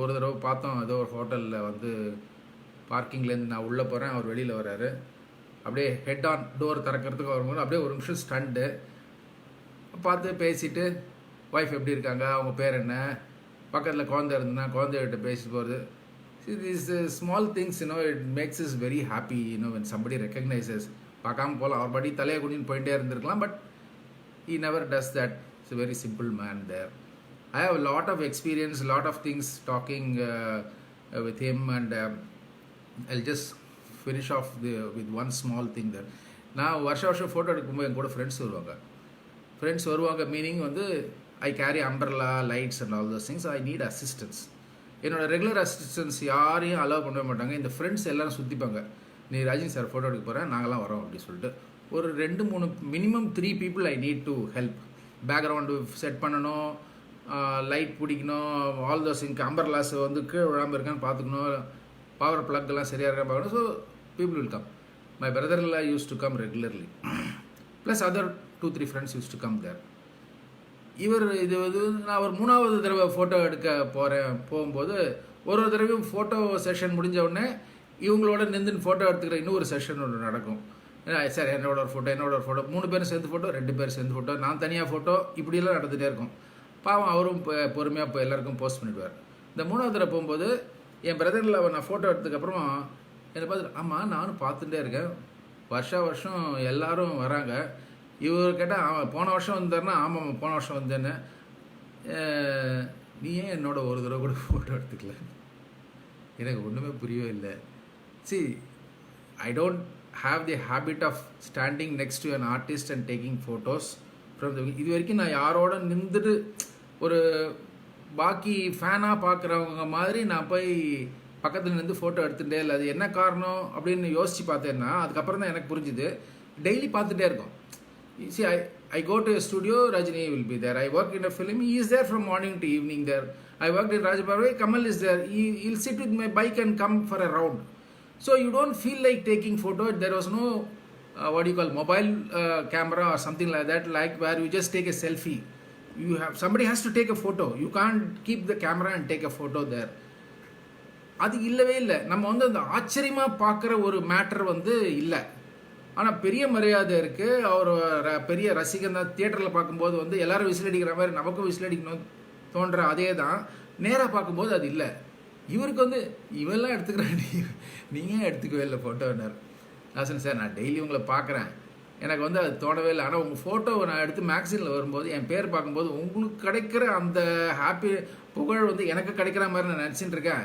ஒரு தடவை பார்த்தோம், ஏதோ ஒரு ஹோட்டலில் வந்து பார்க்கிங்லேருந்து நான் உள்ளே போகிறேன், அவர் வெளியில் வர்றாரு. அப்படியே ஹெட் ஆன் டோர் திறக்கிறதுக்கு வரும்போது அப்படியே ஒரு நிமிஷம் ஸ்டண்டு பார்த்து பேசிட்டு, ஒய்ஃப் எப்படி இருக்காங்க, அவங்க பேர் என்ன, பக்கத்தில் குழந்தை இருந்ததுன்னா குழந்தைகிட்ட பேசிட்டு போகிறது. This small things it makes is very happy when somebody recognizes. பார்க்காம போகலாம், அவர் படி தலையை குடின்னு போயிட்டே இருந்திருக்கலாம், but he never does that. It's a very simple man there. I have a lot of experience, a lot of things talking with him, and I'll just finish off with one small thing there. நான் வருஷம் photo எடுக்கும்போது என் கூட friends வருவாங்க. Meaning வந்து ஐ carry umbrella, lights and all those things. I need assistance. என்னோட regular assistance யாரையும் allow பண்ணவே மாட்டாங்க. இந்த ஃப்ரெண்ட்ஸ் எல்லோரும் சுற்றிப்பாங்க. நீ ரஜினி சார் ஃபோட்டோ எடுக்க போகிறேன், நாங்களாம் வரோம் அப்படின்னு சொல்லிட்டு ஒரு 2-3 minimum 3 people I need to help. Background set பண்ணணும், லைட் பிடிக்கணும், ஆல் தோஸ் திங்ஸ், அம்பர்லாஸ் வந்து கீழே விழாமல் இருக்கான்னு பார்த்துக்கணும், பவர் பிளக் எல்லாம் சரியாக இருக்கான்னு பார்க்கணும். So people will come. My brother-in-law used to come regularly. Plus other 2-3 friends used to come there. இது நான் ஒரு 3வது தடவை ஃபோட்டோ எடுக்க போகும்போது ஒரு தடவையும் ஃபோட்டோ செஷன் முடிஞ்ச உடனே இவங்களோட நின்று ஃபோட்டோ எடுத்துக்கிற இன்னொரு செஷன் ஒன்று நடக்கும். சார் என்னோட ஒரு ஃபோட்டோ 3 பேரும் சேர்ந்து ஃபோட்டோ, 2 பேர் சேர்ந்து ஃபோட்டோ, நான் தனியாக ஃபோட்டோ, இப்படியெல்லாம் நடந்துகிட்டே இருக்கும். பாவம் அவரும் பொறுமையாக இப்போ எல்லாருக்கும் போஸ்ட் பண்ணிவிடுவார். இந்த 3வது தடவை போகும்போது என் பிரதரில் நான் ஃபோட்டோ எடுத்ததுக்கப்புறம் என்னை பார்த்துட்டு, ஆமாம் நானும் பார்த்துட்டே இருக்கேன், வருஷம் எல்லோரும் வராங்க, இவர் கேட்டால் அவன் போன வருஷம் வந்தார்னா, ஆமாம் போன வருஷம் வந்தேன்னு, நீ ஏன் என்னோட ஒரு தடவை கூட ஃபோட்டோ எடுத்துக்கல? எனக்கு ஒன்றுமே புரியவே இல்லை. See, I don't have the habit of standing next to an artist and taking photos from the... இது வரைக்கும் நான் யாரோட நின்றுட்டு ஒரு பாக்கி ஃபேனாக பார்க்குறவங்க மாதிரி நான் போய் பக்கத்தில் நின்று ஃபோட்டோ எடுத்துகிட்டே இல்லை. அது என்ன காரணம் அப்படின்னு யோசித்து பார்த்தேன்னா அதுக்கப்புறம் தான் எனக்கு புரிஞ்சுது. டெய்லி பார்த்துட்டே இருக்கோம். See, I go to a studio, Rajini will be there. I work in a film, he is there from morning to evening there. I worked in Rajabharvi, Kamal is there. He'll sit with my bike and come for a round. So you don't feel like taking photo. There was no mobile camera or something like that, like where you just take a selfie. Somebody has to take a photo. You can't keep the camera and take a photo there. அது இல்லவே இல்லை. நம்ம வந்து அந்த ஆச்சரியமாக பார்க்குற ஒரு matter வந்து இல்லை. ஆனால் பெரிய மரியாதை இருக்குது. அவர் பெரிய ரசிகன் தான். தியேட்டரில் பார்க்கும்போது வந்து எல்லோரும் விசில் அடிக்கிற மாதிரி நமக்கும் விசில் அடிக்கணும் தோன்ற அதே தான். நேராக பார்க்கும்போது அது இல்லை. இவருக்கு வந்து இவெல்லாம் எடுத்துக்கிறேன், நீங்கள் எடுத்துக்கவே இல்லை ஃபோட்டோன்னார். நான் சொன்னேன், சார் நான் டெய்லி உங்களை பார்க்குறேன், எனக்கு வந்து அது தோணவே இல்லை. ஆனால் உங்கள் ஃபோட்டோவை நான் எடுத்து மேக்சினில் வரும்போது என் பேர் பார்க்கும்போது உங்களுக்கு கிடைக்கிற அந்த ஹாப்பி புகழ் வந்து எனக்கு கிடைக்கிற மாதிரி நான் நினச்சிட்டு இருக்கேன்.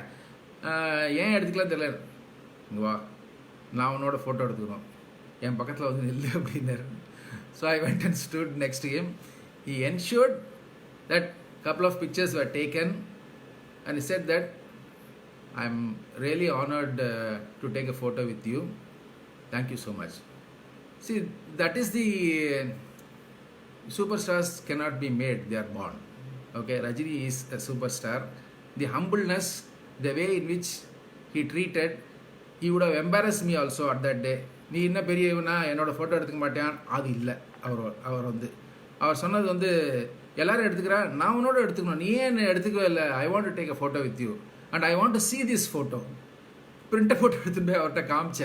ஏன் எடுத்துக்கலாம் தெரியல. இங்கே வா, நான் உன்னோட ஃபோட்டோ எடுத்துக்கணும், என் பக்கத்தில் வந்து நில்லு அப்படின்னாரு. So I went and stood next to him. He ensured that couple of pictures were taken and he said that I'm really honored to take a photo with you. Thank you so much. See, that is the superstars cannot be made, they are born. Okay, Rajini is a superstar. The humbleness, the way in which he treated, he would have embarrassed me also at that day. நீ என்ன பெரியவனா என்னோட photo எடுத்துக்க மாட்டேன், அது இல்லை. அவர் சொன்னது வந்து எல்லாரும் எடுத்துக்கிறா, நான் உன்னோட எடுத்துக்கணும், நீ ஏன் எடுத்துக்கவே இல்லை, I want to take a photo with you and I want to see this photo. Printer photo எடுத்துகிட்டு போய் அவர்கிட்ட காமிச்ச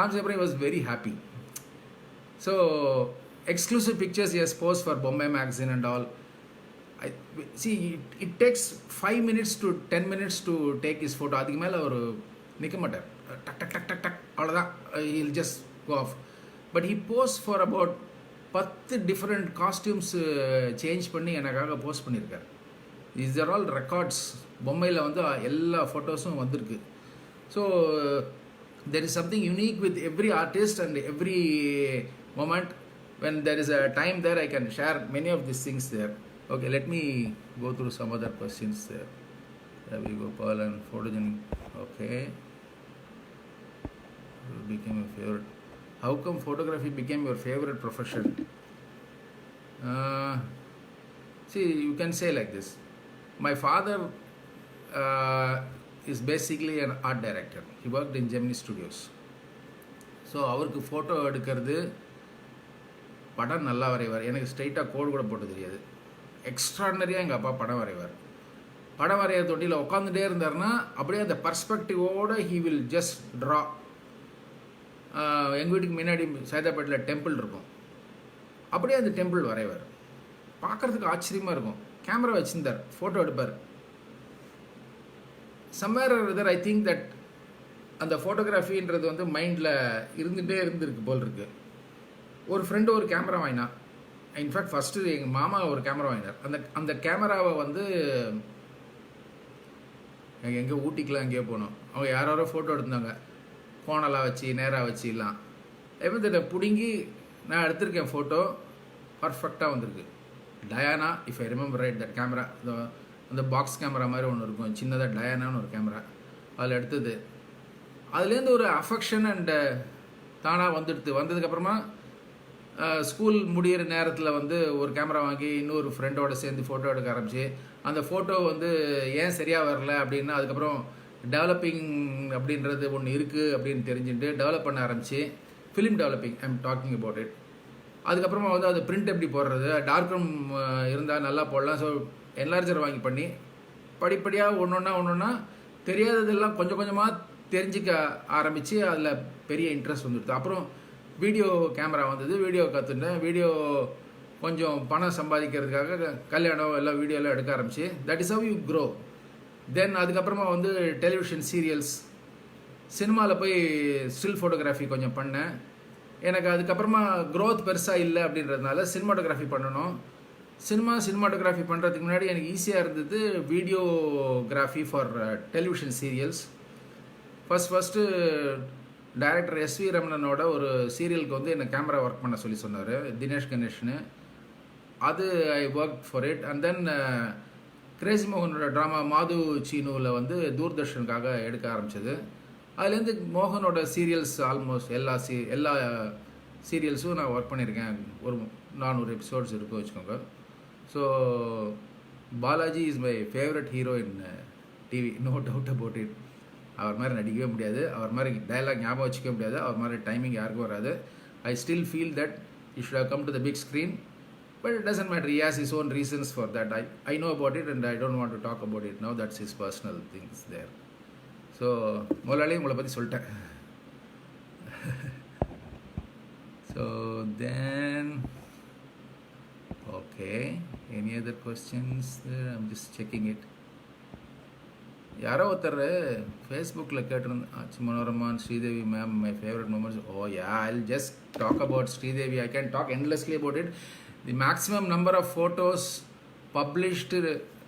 அப்புறம் he was very happy. So exclusive pictures he has posed for Bombay magazine and all. See, it takes 5 minutes to 10 minutes to take his photo. அதுக்கு மேலே அவர் நிற்க மாட்டார், டக் டக் டக் டக் டக் அவ்வளோதான், he'll just go off. But he posed for about 10 different costumes change பண்ணி எனக்காக posed பண்ணியிருக்காரு. Is are all records. பொம்மையில் வந்து எல்லா ஃபோட்டோஸும் வந்திருக்கு. So there is something unique with every artist and every moment. when there is a time there, I can share many of these things there. Okay, let me go through some other questions there. There we go. Paul and photogenic. Okay, became your favorite. How come photography became your favorite profession? See, you can say like this. My father is basically an art director. He worked in Gemini Studios. So அவருக்கு photo எடுக்கிறது, படம் நல்லா வரைவார். எனக்கு ஸ்ட்ரைட்டாக கோடு கூட போட்டு தெரியாது. எக்ஸ்ட்ராடனரியாக எங்கள் அப்பா படம் வரைவார். படம் வரைகிற தொட்டியில் உட்காந்துட்டே இருந்தார்னா அப்படியே அந்த பர்ஸ்பெக்டிவோடு ஹீ வில் ஜஸ்ட் ட்ரா. எங்கள் வீட்டுக்கு முன்னாடி சைதாப்பேட்டில் டெம்பிள் இருக்கும். அப்படியே அந்த டெம்பிள் வரைவார். பார்க்குறதுக்கு ஆச்சரியமாக இருக்கும். கேமரா வச்சுருந்தார், ஃபோட்டோ எடுப்பார். சம்வேர் இதர் ஐ திங்க் தட் அந்த ஃபோட்டோகிராஃபின்றது வந்து மைண்டில் இருந்துகிட்டே இருந்திருக்கு போல் இருக்குது. ஒரு ஃப்ரெண்டு ஒரு கேமரா வாங்கினான். இன்ஃபேக்ட் ஃபஸ்ட்டு எங்கள் மாமா ஒரு கேமரா வாங்கினார். அந்த கேமராவை வந்து எங்கே ஊட்டிக்கெலாம் எங்கேயோ போனோம். அவங்க யாரோ ஃபோட்டோ எடுத்தாங்க, கோணலாக வச்சு நேராக வச்சுலாம். இதை பிடுங்கி நான் எடுத்திருக்கேன். ஃபோட்டோ பர்ஃபெக்டாக வந்திருக்கு. Diana, if I remember right, that camera, அந்த பாக்ஸ் கேமரா மாதிரி ஒன்று இருக்கும் சின்னதாக, டயானான்னு ஒரு கேமரா. அதில் எடுத்தது. அதுலேருந்து ஒரு அஃபெக்ஷன் அண்டு தானாக வந்ததுக்கப்புறமா ஸ்கூல் முடிகிற நேரத்தில் வந்து ஒரு கேமரா வாங்கி இன்னொரு ஃப்ரெண்டோடு சேர்ந்து ஃபோட்டோ எடுக்க ஆரம்பிச்சு, அந்த ஃபோட்டோ வந்து ஏன் சரியாக வரல அப்படின்னா அதுக்கப்புறம் டெவலப்பிங் அப்படின்றது ஒன்று இருக்குது அப்படின்னு தெரிஞ்சுட்டு டெவலப் பண்ண ஆரம்பிச்சு, film developing I am talking about it. அதுக்கப்புறமா வந்து அது பிரிண்ட் எப்படி போடுறது, டார்க் ரூம் இருந்தால் நல்லா போடலாம். ஸோ என்லார்ஜர் வாங்கி பண்ணி படிப்படியாக ஒன்றொன்னா தெரியாததெல்லாம் கொஞ்சம் கொஞ்சமாக தெரிஞ்சிக்க ஆரம்பித்து அதில் பெரிய இன்ட்ரெஸ்ட் வந்துடுது. அப்புறம் வீடியோ கேமரா வந்தது. வீடியோ கற்றுட்டேன். வீடியோ கொஞ்சம் பணம் சம்பாதிக்கிறதுக்காக கல்யாணம் எல்லாம் வீடியோலாம் எடுக்க ஆரம்பிச்சு. That is how you grow. Then அதுக்கப்புறமா வந்து டெலிவிஷன் சீரியல்ஸ், சினிமாவில் போய் ஸ்டில் ஃபோட்டோகிராஃபி கொஞ்சம் பண்ணேன். எனக்கு அதுக்கப்புறமா க்ரோத் பெருசாக இல்லை அப்படின்றதுனால சினிமாட்டோகிராஃபி பண்ணணும். சினிமாட்டோகிராஃபி பண்ணுறதுக்கு முன்னாடி எனக்கு ஈஸியாக இருந்தது videography for television serials. First director SV ரமணனோட ஒரு சீரியலுக்கு வந்து என்னை கேமரா ஒர்க் பண்ண சொன்னார், தினேஷ் கணேஷ்னு. அது I work for it. And then Crazy மோகனோட ட்ராமா மாது சீனுவில் வந்து தூர்தர்ஷனுக்காக எடுக்க ஆரம்பித்தது. அதுலேருந்து மோகனோட சீரியல்ஸ் ஆல்மோஸ்ட் எல்லா சீரியல்ஸும் நான் ஒர்க் பண்ணியிருக்கேன். ஒரு 400 எபிசோட்ஸ் இருக்கும் வச்சுக்கோங்க. So Balaji is my favourite hero in TV, no doubt about it. அவர் மாதிரி நடிக்கவே முடியாது, அவர் மாதிரி டைலாக் ஞாபகம் வச்சுக்கவே முடியாது, அவர் மாதிரி டைமிங் யாருக்கும் வராது. I still feel that you should have come to the big screen, but it doesn't matter. He has his own reasons for that. I know about it and I don't want to talk about it now. That's his personal things there. So முதலாளி உங்களை பற்றி சொல்லிட்டேன். So then okay, any other questions? I'm just checking it. யாரோ ஒருத்தர் ஃபேஸ்புக்கில் கேட்டிருந்தேன், மனோரமான் Sridevi ma'am my favourite moments. O yeah, I will just talk about Sridevi. I can talk endlessly about it. The maximum number of photos published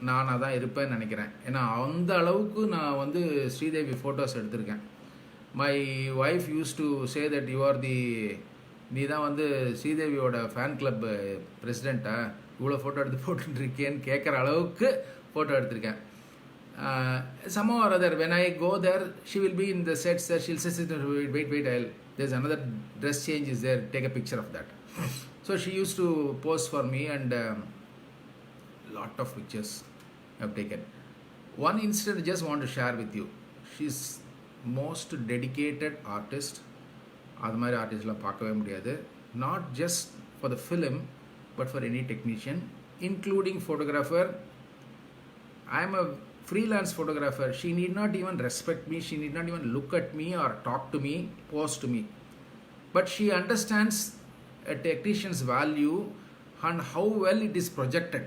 நானாக தான் இருப்பேன்னு நினைக்கிறேன். ஏன்னா அந்த அளவுக்கு நான் வந்து ஸ்ரீதேவி ஃபோட்டோஸ் எடுத்திருக்கேன். My wife used to say that you are நீ தான் வந்து ஸ்ரீதேவியோட ஃபேன் கிளப் பிரசிடெண்ட்டா, இவ்வளோ ஃபோட்டோ எடுத்து போட்டுருக்கேன்னு கேட்குற அளவுக்கு ஃபோட்டோ எடுத்திருக்கேன். Somehow or other, when I go there, she will be in the sets that she'll say, wait, there's another dress change is there, take a picture of that. So she used to pose for me and lot of pictures I've taken. One incident I just want to share with you. She's most dedicated artist. அது மாதிரி ஆர்டிஸ்ட்லாம் பார்க்கவே முடியாது. Not just for the film, but for any technician, including photographer. I'm a freelance photographer. She need not even respect me, she need not even look at me or talk to me, pose to me, but she understands a technician's value and how well it is projected.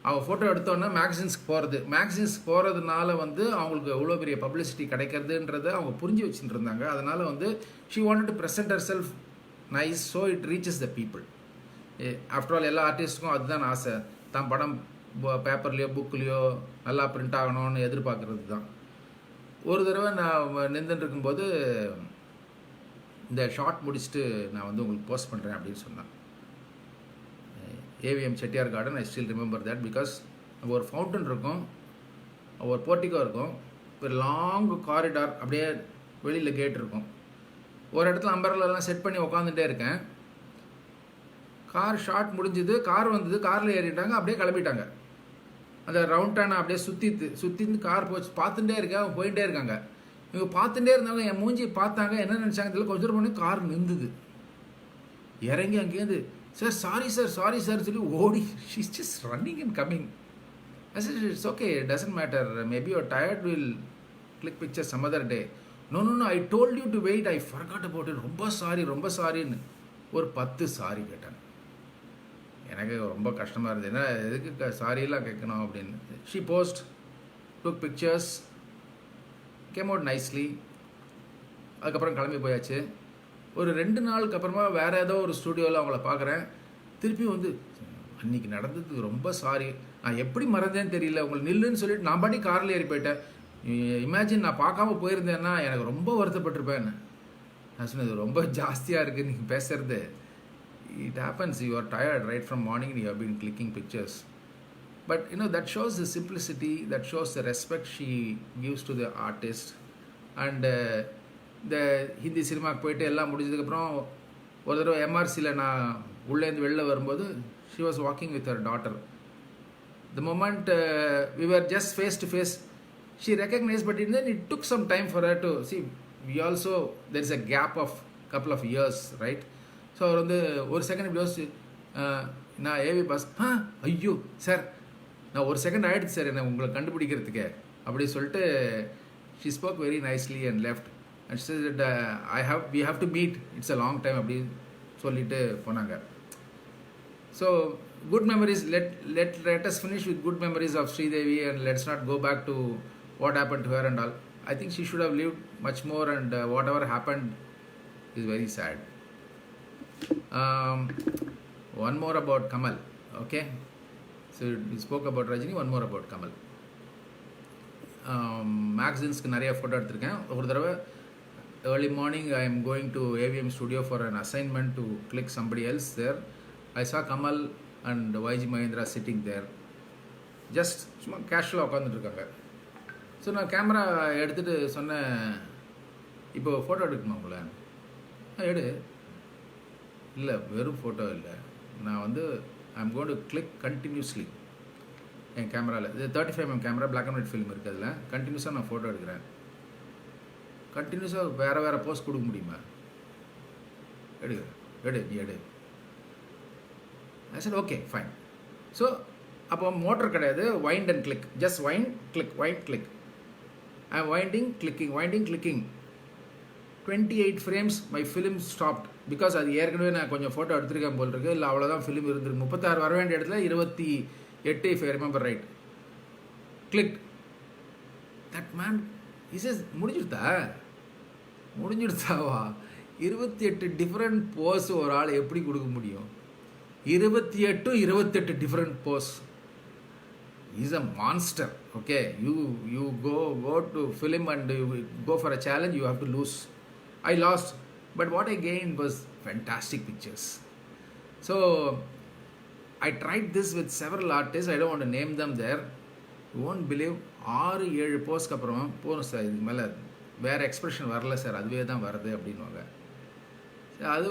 அவள் photo எடுத்தோன்னா மேக்சின்ஸ்க்கு போகிறதுனால வந்து அவங்களுக்கு எவ்வளோ பெரிய publicity கிடைக்கிறதுன்றதை அவங்க புரிஞ்சு வச்சுட்டு இருந்தாங்க. அதனால் வந்து she wanted to present herself nice so it reaches the people. After all எல்லா ஆர்டிஸ்ட்டுக்கும் அதுதான் ஆசை, தான் படம் பேப்பர்லேயோ புக்லேயோ நல்லா பிரிண்ட் ஆகணும்னு எதிர்பார்க்குறது தான். ஒரு தடவை நான் நின்றுட்டு இருக்கும்போது இந்த ஷார்ட் முடிச்சுட்டு நான் வந்து உங்களுக்கு போஸ்ட் பண்ணுறேன் அப்படின்னு சொன்னேன். AVM Chettiar garden, I still remember that, because ஒரு ஃபவுண்டன் இருக்கும், ஒரு போர்ட்டிகோ இருக்கும், ஒரு லாங் காரிடார், அப்படியே வெளியில் கேட் இருக்கும். ஒரு இடத்துல அம்பர்லாம் செட் பண்ணி உக்காந்துட்டே இருக்கேன். கார் ஷார்ட் முடிஞ்சுது, கார் வந்தது, காரில் ஏறிட்டாங்க, அப்படியே கிளம்பிட்டாங்க. அந்த ரவுண்டான அப்படியே சுற்றிட்டு கார் போச்சு. பார்த்துட்டே இருக்கேன், அவங்க போயிட்டே இருக்காங்க. இவங்க பார்த்துட்டே இருந்தாங்க, என் மூஞ்சி பார்த்தாங்க, என்ன நினச்சாங்க தெரியல, கொஞ்சம் தூரம் பண்ணி கார் நின்றுது. இறங்கி அங்கேருந்து சார் சாரி சார் சொல்லி ஓடி, she's just running and coming. I said, it's okay, it doesn't matter. Maybe you're tired, we'll click pictures some other day. No, I told you to wait, I forgot about it. ரொம்ப சாரின்னு ஒரு 10 sorry கேட்டாங்க. எனக்கு ரொம்ப கஷ்டமாக இருந்தது, ஏன்னா எதுக்கு சாரியெல்லாம் கேட்கணும் அப்படின்னு. She post, took pictures, came out nicely. அதுக்கப்புறம் கிளம்பி போயாச்சு. ஒரு 2 நாளுக்கு அப்புறமா வேறு ஏதோ ஒரு ஸ்டூடியோவில் அவங்கள பார்க்குறேன். திருப்பி வந்து, அன்றைக்கி நடந்ததுக்கு ரொம்ப சாரி, நான் எப்படி மறந்தேன்னு தெரியல, உங்களுக்கு நில்லுன்னு சொல்லிட்டு நான் பாட்டி காரில் ஏறி போயிட்டேன். இமேஜின் நான் பார்க்காம போயிருந்தேன்னா எனக்கு ரொம்ப வருத்தப்பட்டிருப்பேன். நான் சொன்னது ரொம்ப ஜாஸ்தியாக இருக்குது நீங்கள் பேசுகிறது. It happens, you are tired right from morning and you have been clicking pictures. But that shows the simplicity, that shows the respect she gives to the artist. And இந்த ஹிந்தி சினிமாவுக்கு போயிட்டு எல்லாம் முடிஞ்சதுக்கப்புறம் ஒரு தடவை எம்ஆர்சியில் நான் உள்ளேருந்து வெளில வரும்போது, she was walking with her daughter. The moment we were just face to face, she recognized, but then it took some time for her to see. We also, there is a gap of couple of years, right? So அவர் வந்து ஒரு second இப்படி யோசிச்சு, நான் AV pass, ஐயோ sir நான் ஒரு second ஆகிடுச்சு சார் என்ன உங்களை கண்டுபிடிக்கிறதுக்கு அப்படி சொல்லிட்டு, she spoke very nicely and left. And said, we have to meet, it's a long time அப்படின்னு சொல்லிட்டு போனாங்க. So good memories, let us finish with good memories of Sridevi and let's not go back to what happened to her and all. I think she should have lived much more, and whatever happened is very sad. One more about Kamal, okay? So we spoke about Rajini, one more about Kamal. மேக்சின்ஸ்க்கு நிறைய photo எடுத்திருக்கேன். ஒரு தடவை early morning I am going to AVM studio for an assignment to click somebody else there. I saw Kamal and YG Mahendra sitting there, just சும்மா கேஷுவலாக உட்காந்துட்டு இருக்காங்க. So நான் camera எடுத்துகிட்டு சொன்னேன், இப்போ ஃபோட்டோ எடுக்கணுமா உங்களை? எடு. இல்லை வெறும் ஃபோட்டோ இல்லை, நான் வந்து I am going to click continuously. என் கேமராவில் இது 35mm camera, black and white film இருக்குது, அதில் கண்டினியூஸாக நான் ஃபோட்டோ எடுக்கிறேன். கண்டினியூஸாக வேறு போஸ்ட் கொடுக்க முடியுமா? எடு நீ எடு. I said okay fine. So அப்போ மோட்டர் கிடையாது, wind and click, just wind click. I am winding clicking. 28 frames my film stopped, because அது ஏற்கனவே நான் கொஞ்சம் ஃபோட்டோ எடுத்துருக்கேன் போல் இருக்கு, இல்லை அவ்வளோதான் ஃபிலிம் இருந்திருக்கு. 36 வர வேண்டிய இடத்துல 28, if I remember right. Clicked. That man, he says, முடிஞ்சுடுத்தாவா 28 டிஃப்ரெண்ட் போஸ் ஒரு ஆள் எப்படி கொடுக்க முடியும்? 28 different pose. He's a monster, okay? You go to film and you go for a challenge, you have to lose. I lost, but what I gained was fantastic pictures. So I tried this with several artists, I don't want to name them there. You won't believe, 6-7 போஸ்ட்க்கு அப்புறம் போகணும் sir, இதுக்கு மேலே வேறு expression வரல sir, அதுவே தான் வருது அப்படின்வாங்க. அது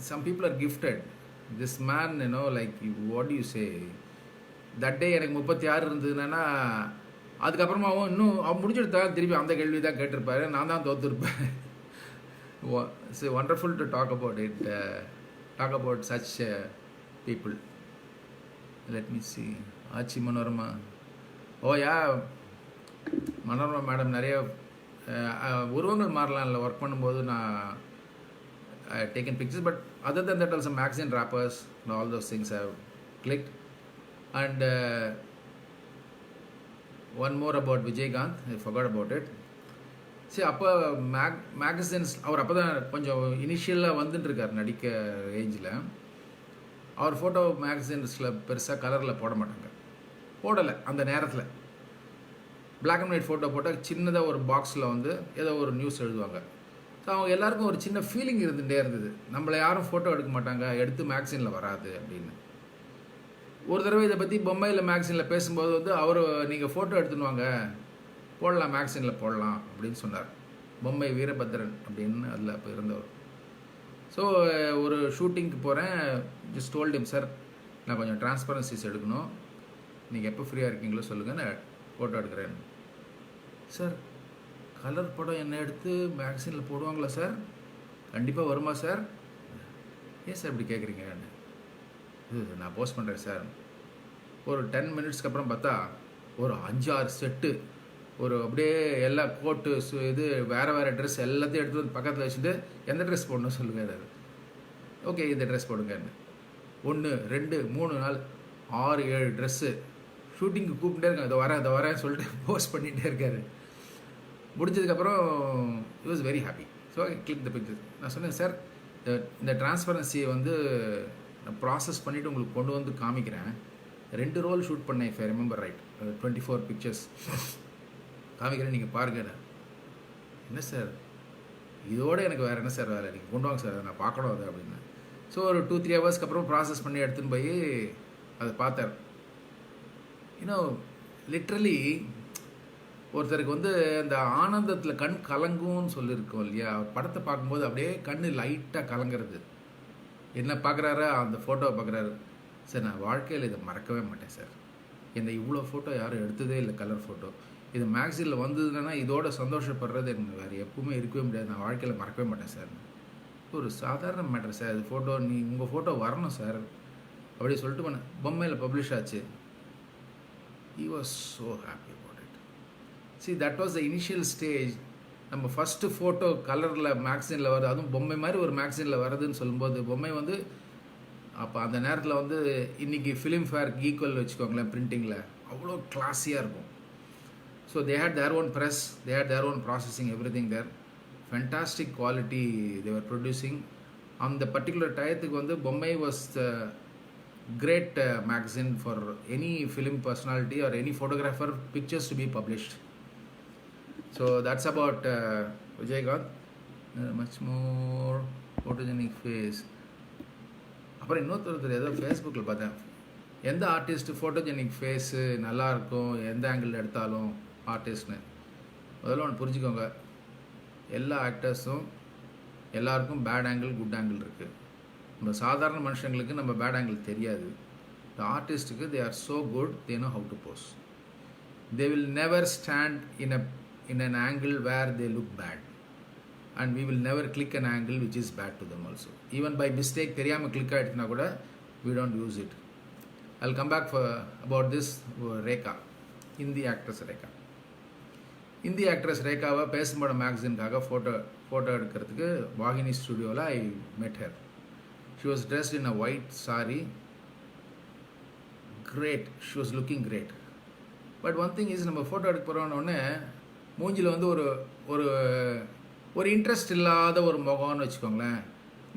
some people are gifted. This man, like, what do you say, that day எனக்கு 36 இருந்ததுன்னா, அதுக்கப்புறமா இன்னும் அவன் முடிஞ்செடுத்தா திருப்பி அந்த கேள்வி தான் கேட்டிருப்பாரு, நான் தான் தோற்றுருப்பேன். It's wonderful to talk about it, talk about such people. Let me see. Aachi Manorama, Manorama madam நிறைய உருவங்கள் மாறலாம்ல ஒர்க் பண்ணும்போது நான் taken pictures, but other than that also magazine wrappers and all those things I have clicked. And one more about Vijaykanth, I forgot about it. சரி, அப்போ magazines அவர் அப்போ தான் கொஞ்சம் இனிஷியலாக வந்துட்டுருக்கார் நடிக்க ரேஞ்சில். அவர் ஃபோட்டோ மேகசின்ஸில் பெருசாக கலரில் போட மாட்டாங்க, போடலை அந்த நேரத்தில். பிளாக் அண்ட் ஒயிட் ஃபோட்டோ போட்டால் சின்னதாக ஒரு பாக்ஸில் வந்து ஏதோ ஒரு நியூஸ் எழுதுவாங்க. ஸோ அவங்க எல்லாருக்கும் ஒரு சின்ன ஃபீலிங் இருந்துகிட்டே இருந்தது, நம்மளை யாரும் ஃபோட்டோ எடுக்க மாட்டாங்க, எடுத்து மேக்சினில் வராது அப்படின்னு. ஒரு தடவை இதை பற்றி பொம்மையில் மேக்சினில் பேசும்போது வந்து அவர் நீங்கள் ஃபோட்டோ எடுத்துன்னு வாங்க, போடலாம் மேக்சினில் போடலாம் அப்படின்னு சொன்னார். பொம்மை வீரபத்ரன் அப்படின்னு அதில் அப்போ இருந்தவர். ஸோ ஒரு ஷூட்டிங்க்கு போகிறேன், ஜஸ்ட் டோல்ட் ஹிம், சார் நான் கொஞ்சம் டிரான்ஸ்பரன்சிஸ் எடுக்கணும், நீங்கள் எப்போ ஃப்ரீயாக இருக்கீங்களோ சொல்லுங்கள், நான் ஃபோட்டோ எடுக்கிறேன். சார் கலர் படம் என்ன எடுத்து மேக்சினில் போடுவாங்களா சார்? கண்டிப்பாக வருமா சார்? ஏன் சார் இப்படி கேட்குறீங்க? இது நான் போஸ்ட் பண்ணுறேன் சார். ஒரு 10 மினிட்ஸ்க்கு அப்புறம் பார்த்தா ஒரு 5-6 செட்டு, ஒரு அப்படியே எல்லா கோட்டு இது வேறு வேறு ட்ரெஸ் எல்லாத்தையும் எடுத்து வந்து பக்கத்தில் வச்சுட்டு எந்த ட்ரெஸ் போடணும் சொல்லுங்கள். ஓகே இந்த ட்ரெஸ் போடுங்கன்னு 1 2 3 நாள் 6-7 ட்ரெஸ்ஸு ஷூட்டிங்க்கு கூப்பிட்டே இருக்காங்க, இதை வரேன் சொல்லிட்டு போஸ்ட் பண்ணிகிட்டே இருக்காரு. முடிஞ்சதுக்கப்புறம் it was very happy. So I click the picture. நான் சொன்னேன், சார் இந்த டிரான்ஸ்பரன்சியை வந்து நான் ப்ராசஸ் பண்ணிவிட்டு உங்களுக்கு கொண்டு வந்து காமிக்கிறேன். 2 ரோல் ஷூட் பண்ணேன், if I remember right, 24 pictures காமிக்கிறேன், நீங்கள் பாருங்க. என்ன சார் இதோடு எனக்கு வேறு என்ன சார் வேலை, நீங்கள் கொண்டு வாங்க சார், நான் பார்க்கணும் அது அப்படின்னு. ஸோ ஒரு 2-3 ஹவர்ஸ்க்கு அப்புறம் ப்ராசஸ் பண்ணி எடுத்துன்னு போய் அதை பார்த்தார். இன்னும் லிட்ரலி ஒருத்தருக்கு வந்து அந்த ஆனந்தத்தில் கண் கலங்கும்னு சொல்லியிருக்கோம் இல்லையா, படத்தை பார்க்கும்போது அப்படியே கண் லைட்டாக கலங்கிறது. என்ன பார்க்குறாரா, அந்த ஃபோட்டோவை பார்க்குறாரு. சார் நான் வாழ்க்கையில் இதை மறக்கவே மாட்டேன் சார், என்னை இவ்வளோ ஃபோட்டோ யாரும் எடுத்ததே இல்லை, கலர் ஃபோட்டோ. இது மேக்சினில் வந்ததுன்னா இதோட சந்தோஷப்படுறது எனக்கு வேறு எப்பவுமே இருக்கவே முடியாது, நான் வாழ்க்கையில் மறக்கவே மாட்டேன் சார். ஒரு சாதாரண மேட்டர் சார், அது ஃபோட்டோ உங்கள் ஃபோட்டோ வரணும் சார் அப்படி சொல்லிட்டு பண்ண பொம்மையில் பப்ளிஷ் ஆச்சு. he was so happy about it. See, that was the initial stage. நம்ம ஃபஸ்ட்டு ஃபோட்டோ கலரில் மேக்சினில் வருது, அதுவும் பொம்மை மாதிரி ஒரு மேக்சினில் வருதுன்னு சொல்லும்போது, பொம்மை வந்து அப்போ அந்த நேரத்தில் வந்து இன்றைக்கி ஃபிலிம் ஃபேருக்கு ஈக்குவல் வச்சுக்கோங்களேன், பிரிண்டிங்கில் அவ்வளோ கிளாஸியாக இருக்கும். So they had their own press, they had their own processing, everything there, fantastic quality they were producing. அந்த பர்டிகுலர் டயத்துக்கு வந்து Bommai was the great magazine for any film personality or any photographer pictures to be published. So that's about Vijaykanth. Much more photogenic face. அப்புறம் இன்னொருத்தர் ஏதோ ஃபேஸ்புக்கில் பார்த்தேன், எந்த artist photogenic phase நல்லாயிருக்கும் எந்த ஆங்கிள் எடுத்தாலும் ஆர்டிஸ்ட்னு. முதல்ல ஒன்று புரிஞ்சுக்கோங்க, எல்லா ஆக்டர்ஸும் எல்லாருக்கும் பேட் ஆங்கிள் குட் ஆங்கிள் இருக்குது. நம்ம சாதாரண மனுஷங்களுக்கு நம்ம பேட் ஆங்கிள் தெரியாது. இந்த ஆர்டிஸ்ட்டுக்கு they are so good, they know how to pose. They will never stand in an angle where they look bad, and we will never click an angle which is bad to them also. Even by mistake தெரியாமல் click ஆகிடுச்சுனா கூட we don't use it. I'll come back about this. Rekha, Hindi actress Rekha. Hindi actress ரேகாவை பேசும்போட மேக்சினுக்காக photo எடுக்கிறதுக்கு வாகினி ஸ்டுடியோவில் I met her. She was dressed in a white saree. Great. She was looking great. But one thing is, நம்ம photo எடுக்க போகிறோன்னே மூஞ்சில் வந்து ஒரு ஒரு இன்ட்ரெஸ்ட் இல்லாத ஒரு முகம்னு வச்சுக்கோங்களேன்.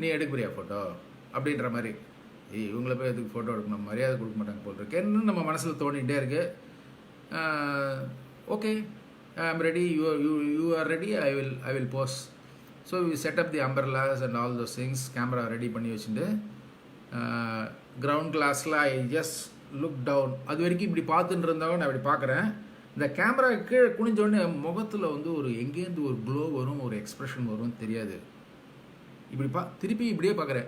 நீ எடுக்கிறியா ஃபோட்டோ அப்படின்ற மாதிரி, இவங்கள போய் எதுக்கு ஃபோட்டோ எடுக்கணும், மரியாதை கொடுக்க மாட்டாங்க போல் இருக்கேன்னு நம்ம மனசில் தோணிகிட்டே இருக்கு. Okay, I am ready, you are ready, I will pose. So we set up the umbrellas and all those things. Camera ready பண்ணி வச்சுட்டு கிரவுண்ட் கிளாஸில் ஐ ஜஸ்ட் லுக் டவுன். அது வரைக்கும் இப்படி பார்த்துட்டு இருந்தாலும் நான் இப்படி பார்க்குறேன். இந்த கேமரா கீழே குனிஞ்சோடனே முகத்தில் வந்து ஒரு எங்கேருந்து ஒரு க்ளோ வரும், ஒரு எக்ஸ்ப்ரெஷன் வரும் தெரியாது. இப்படி திருப்பி இப்படியே பார்க்குறேன்,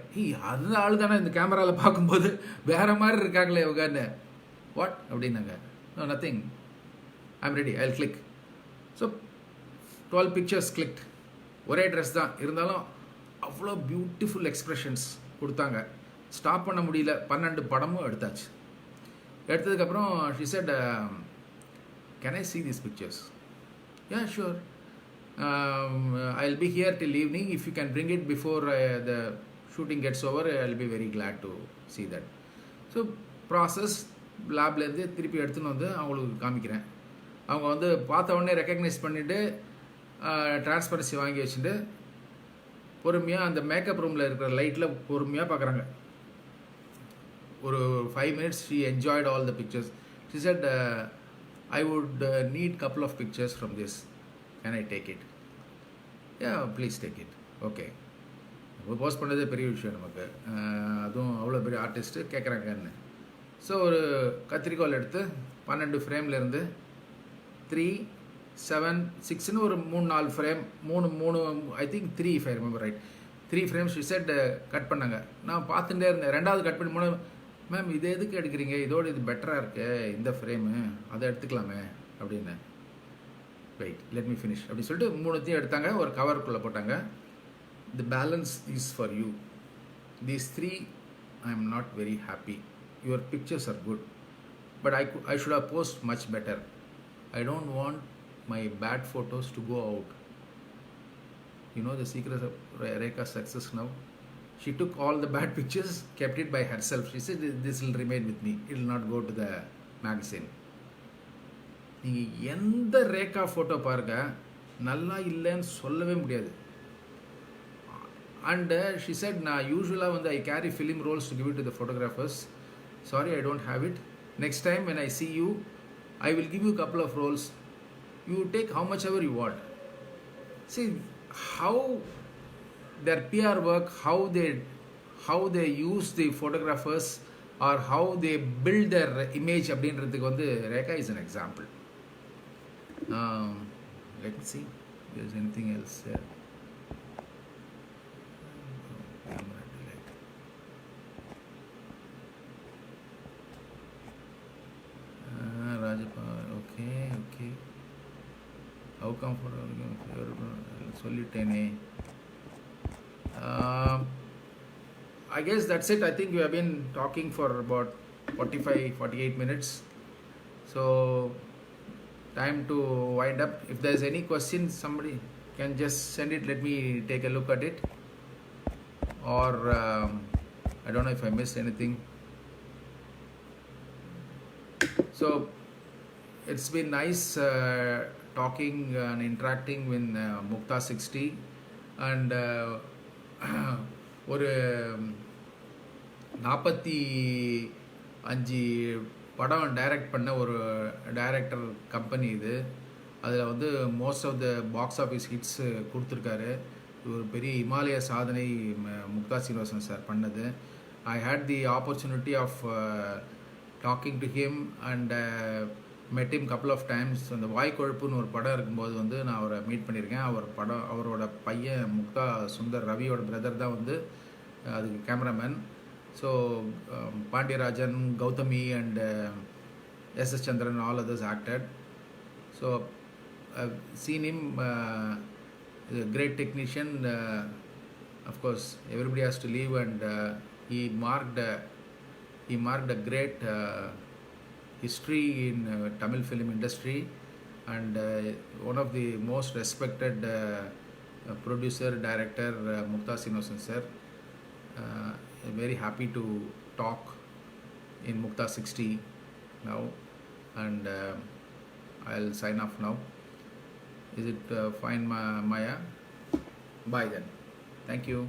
அந்த ஆள் தானே இந்த கேமராவில் பார்க்கும்போது வேறு மாதிரி இருக்காங்களே இவங்கன்னு. வாட் அப்படின்னாங்க. No nothing, I am ready, I will click. So 12 pictures clicked. ஒரே ட்ரெஸ் தான் இருந்தாலும் அவ்வளோ பியூட்டிஃபுல் எக்ஸ்ப்ரெஷன்ஸ் கொடுத்தாங்க. ஸ்டாப் பண்ண முடியல. 12 படமும் எடுத்தாச்சு. எடுத்ததுக்கப்புறம் she said, can I see these pictures? Yeah, sure. I'll be here till evening. If you can bring it before the shooting gets over, I'll be very glad to see that. So process லேப்லேருந்து திருப்பி எடுத்துன்னு வந்து அவங்களுக்கு காமிக்கிறேன். அவங்க வந்து பார்த்த உடனே ரெக்கக்னைஸ் பண்ணிவிட்டு டிரான்ஸ்பரன்சி வாங்கி வச்சுட்டு பொறுமையாக அந்த மேக்கப் ரூமில் இருக்கிற லைட்டில் பொறுமையாக பார்க்குறாங்க. ஒரு 5 minutes she enjoyed all the pictures. She said, I would need couple of pictures from this. Can I take it? Yeah, please take it. Okay. இப்போ போஸ்ட் பண்ணதே பெரிய விஷயம் நமக்கு. அதுவும் அவ்வளோ பெரிய ஆர்டிஸ்ட்டு கேட்குறாங்கன்னு. ஸோ ஒரு கத்திரிக்கோல் எடுத்து 12 ஃப்ரேம்லேருந்து 3, 7, 6ன்னு ஒரு 3-4 frame, 3 I think 3 if I remember right, 3 frames set cut பண்ணாங்க. நான் பார்த்துட்டே இருந்தேன். 2வது கட் பண்ணி போனால், மேம் இது எதுக்கு எடுக்கிறீங்க, இதோடு இது பெட்டராக இருக்கு இந்த ஃப்ரேமு, அதை எடுத்துக்கலாமே அப்படின்னு. வெயிட் லெட் மீ ஃபினிஷ் அப்படின்னு சொல்லிட்டு 3த்தையும் எடுத்தாங்க, ஒரு கவருக்குள்ளே போட்டாங்க. தி balance is for you. These 3 I am not very happy. Your pictures are good, but I should have post much better. I don't want my bad photos to go out. You know the secret of Rekha's success now? She took all the bad pictures, kept it by herself. She said, this will remain with me. It will not go to the magazine. நீங்கள் எந்த Rekha photo பாருங்க, நல்லா இல்லைன்னு சொல்லவே முடியாது. And she said, நான் யூஸ்வலாக வந்து ஐ carry film Rolle's to give it to the photographers. Sorry, I don't have it. Next time when I see you, I will give you a couple of roles. You take how much ever you want. See how their PR work, how they use the photographers, or how they build their image அப்படின்றதுக்கு வந்து Rekha is an example. Let's see if there's anything else there. Okay. How comfortable சொல்லிட்டேனே. I guess that's it. I think we have been talking for about 45-48 minutes. So time to wind up. If there's any questions, somebody can just send it. Let me take a look at it. Or I don't know if I missed anything. So it's been nice talking and interacting with Mukta 60. And ஒரு 45 படம் direct பண்ண ஒரு director company இது. அதில் வந்து most of the box office hits கொடுத்துருக்காரு. ஒரு பெரிய இமாலய சாதனை முக்தா சீனிவாசன் சார் பண்ணது. I hate the opportunity of talking to him and met him couple of times. அந்த வாய் கொழுப்புன்னு ஒரு படம் இருக்கும்போது வந்து நான் அவரை மீட் பண்ணியிருக்கேன். அவரோட பையன் முக்தா சுந்தர் ரவியோட பிரதர் தான் வந்து அதுக்கு cameraman. So Pandiarajan, Gautami and S.S. Chandran, all others acted. So I've seen him, a great technician. Of course everybody has to leave, and he marked a great history in Tamil film industry, and one of the most respected producer, director, Mukta Srinivasan sir. I'm very happy to talk in Mukta 60 now, and I'll sign off now. Is it fine, Maya? Bye then. Thank you.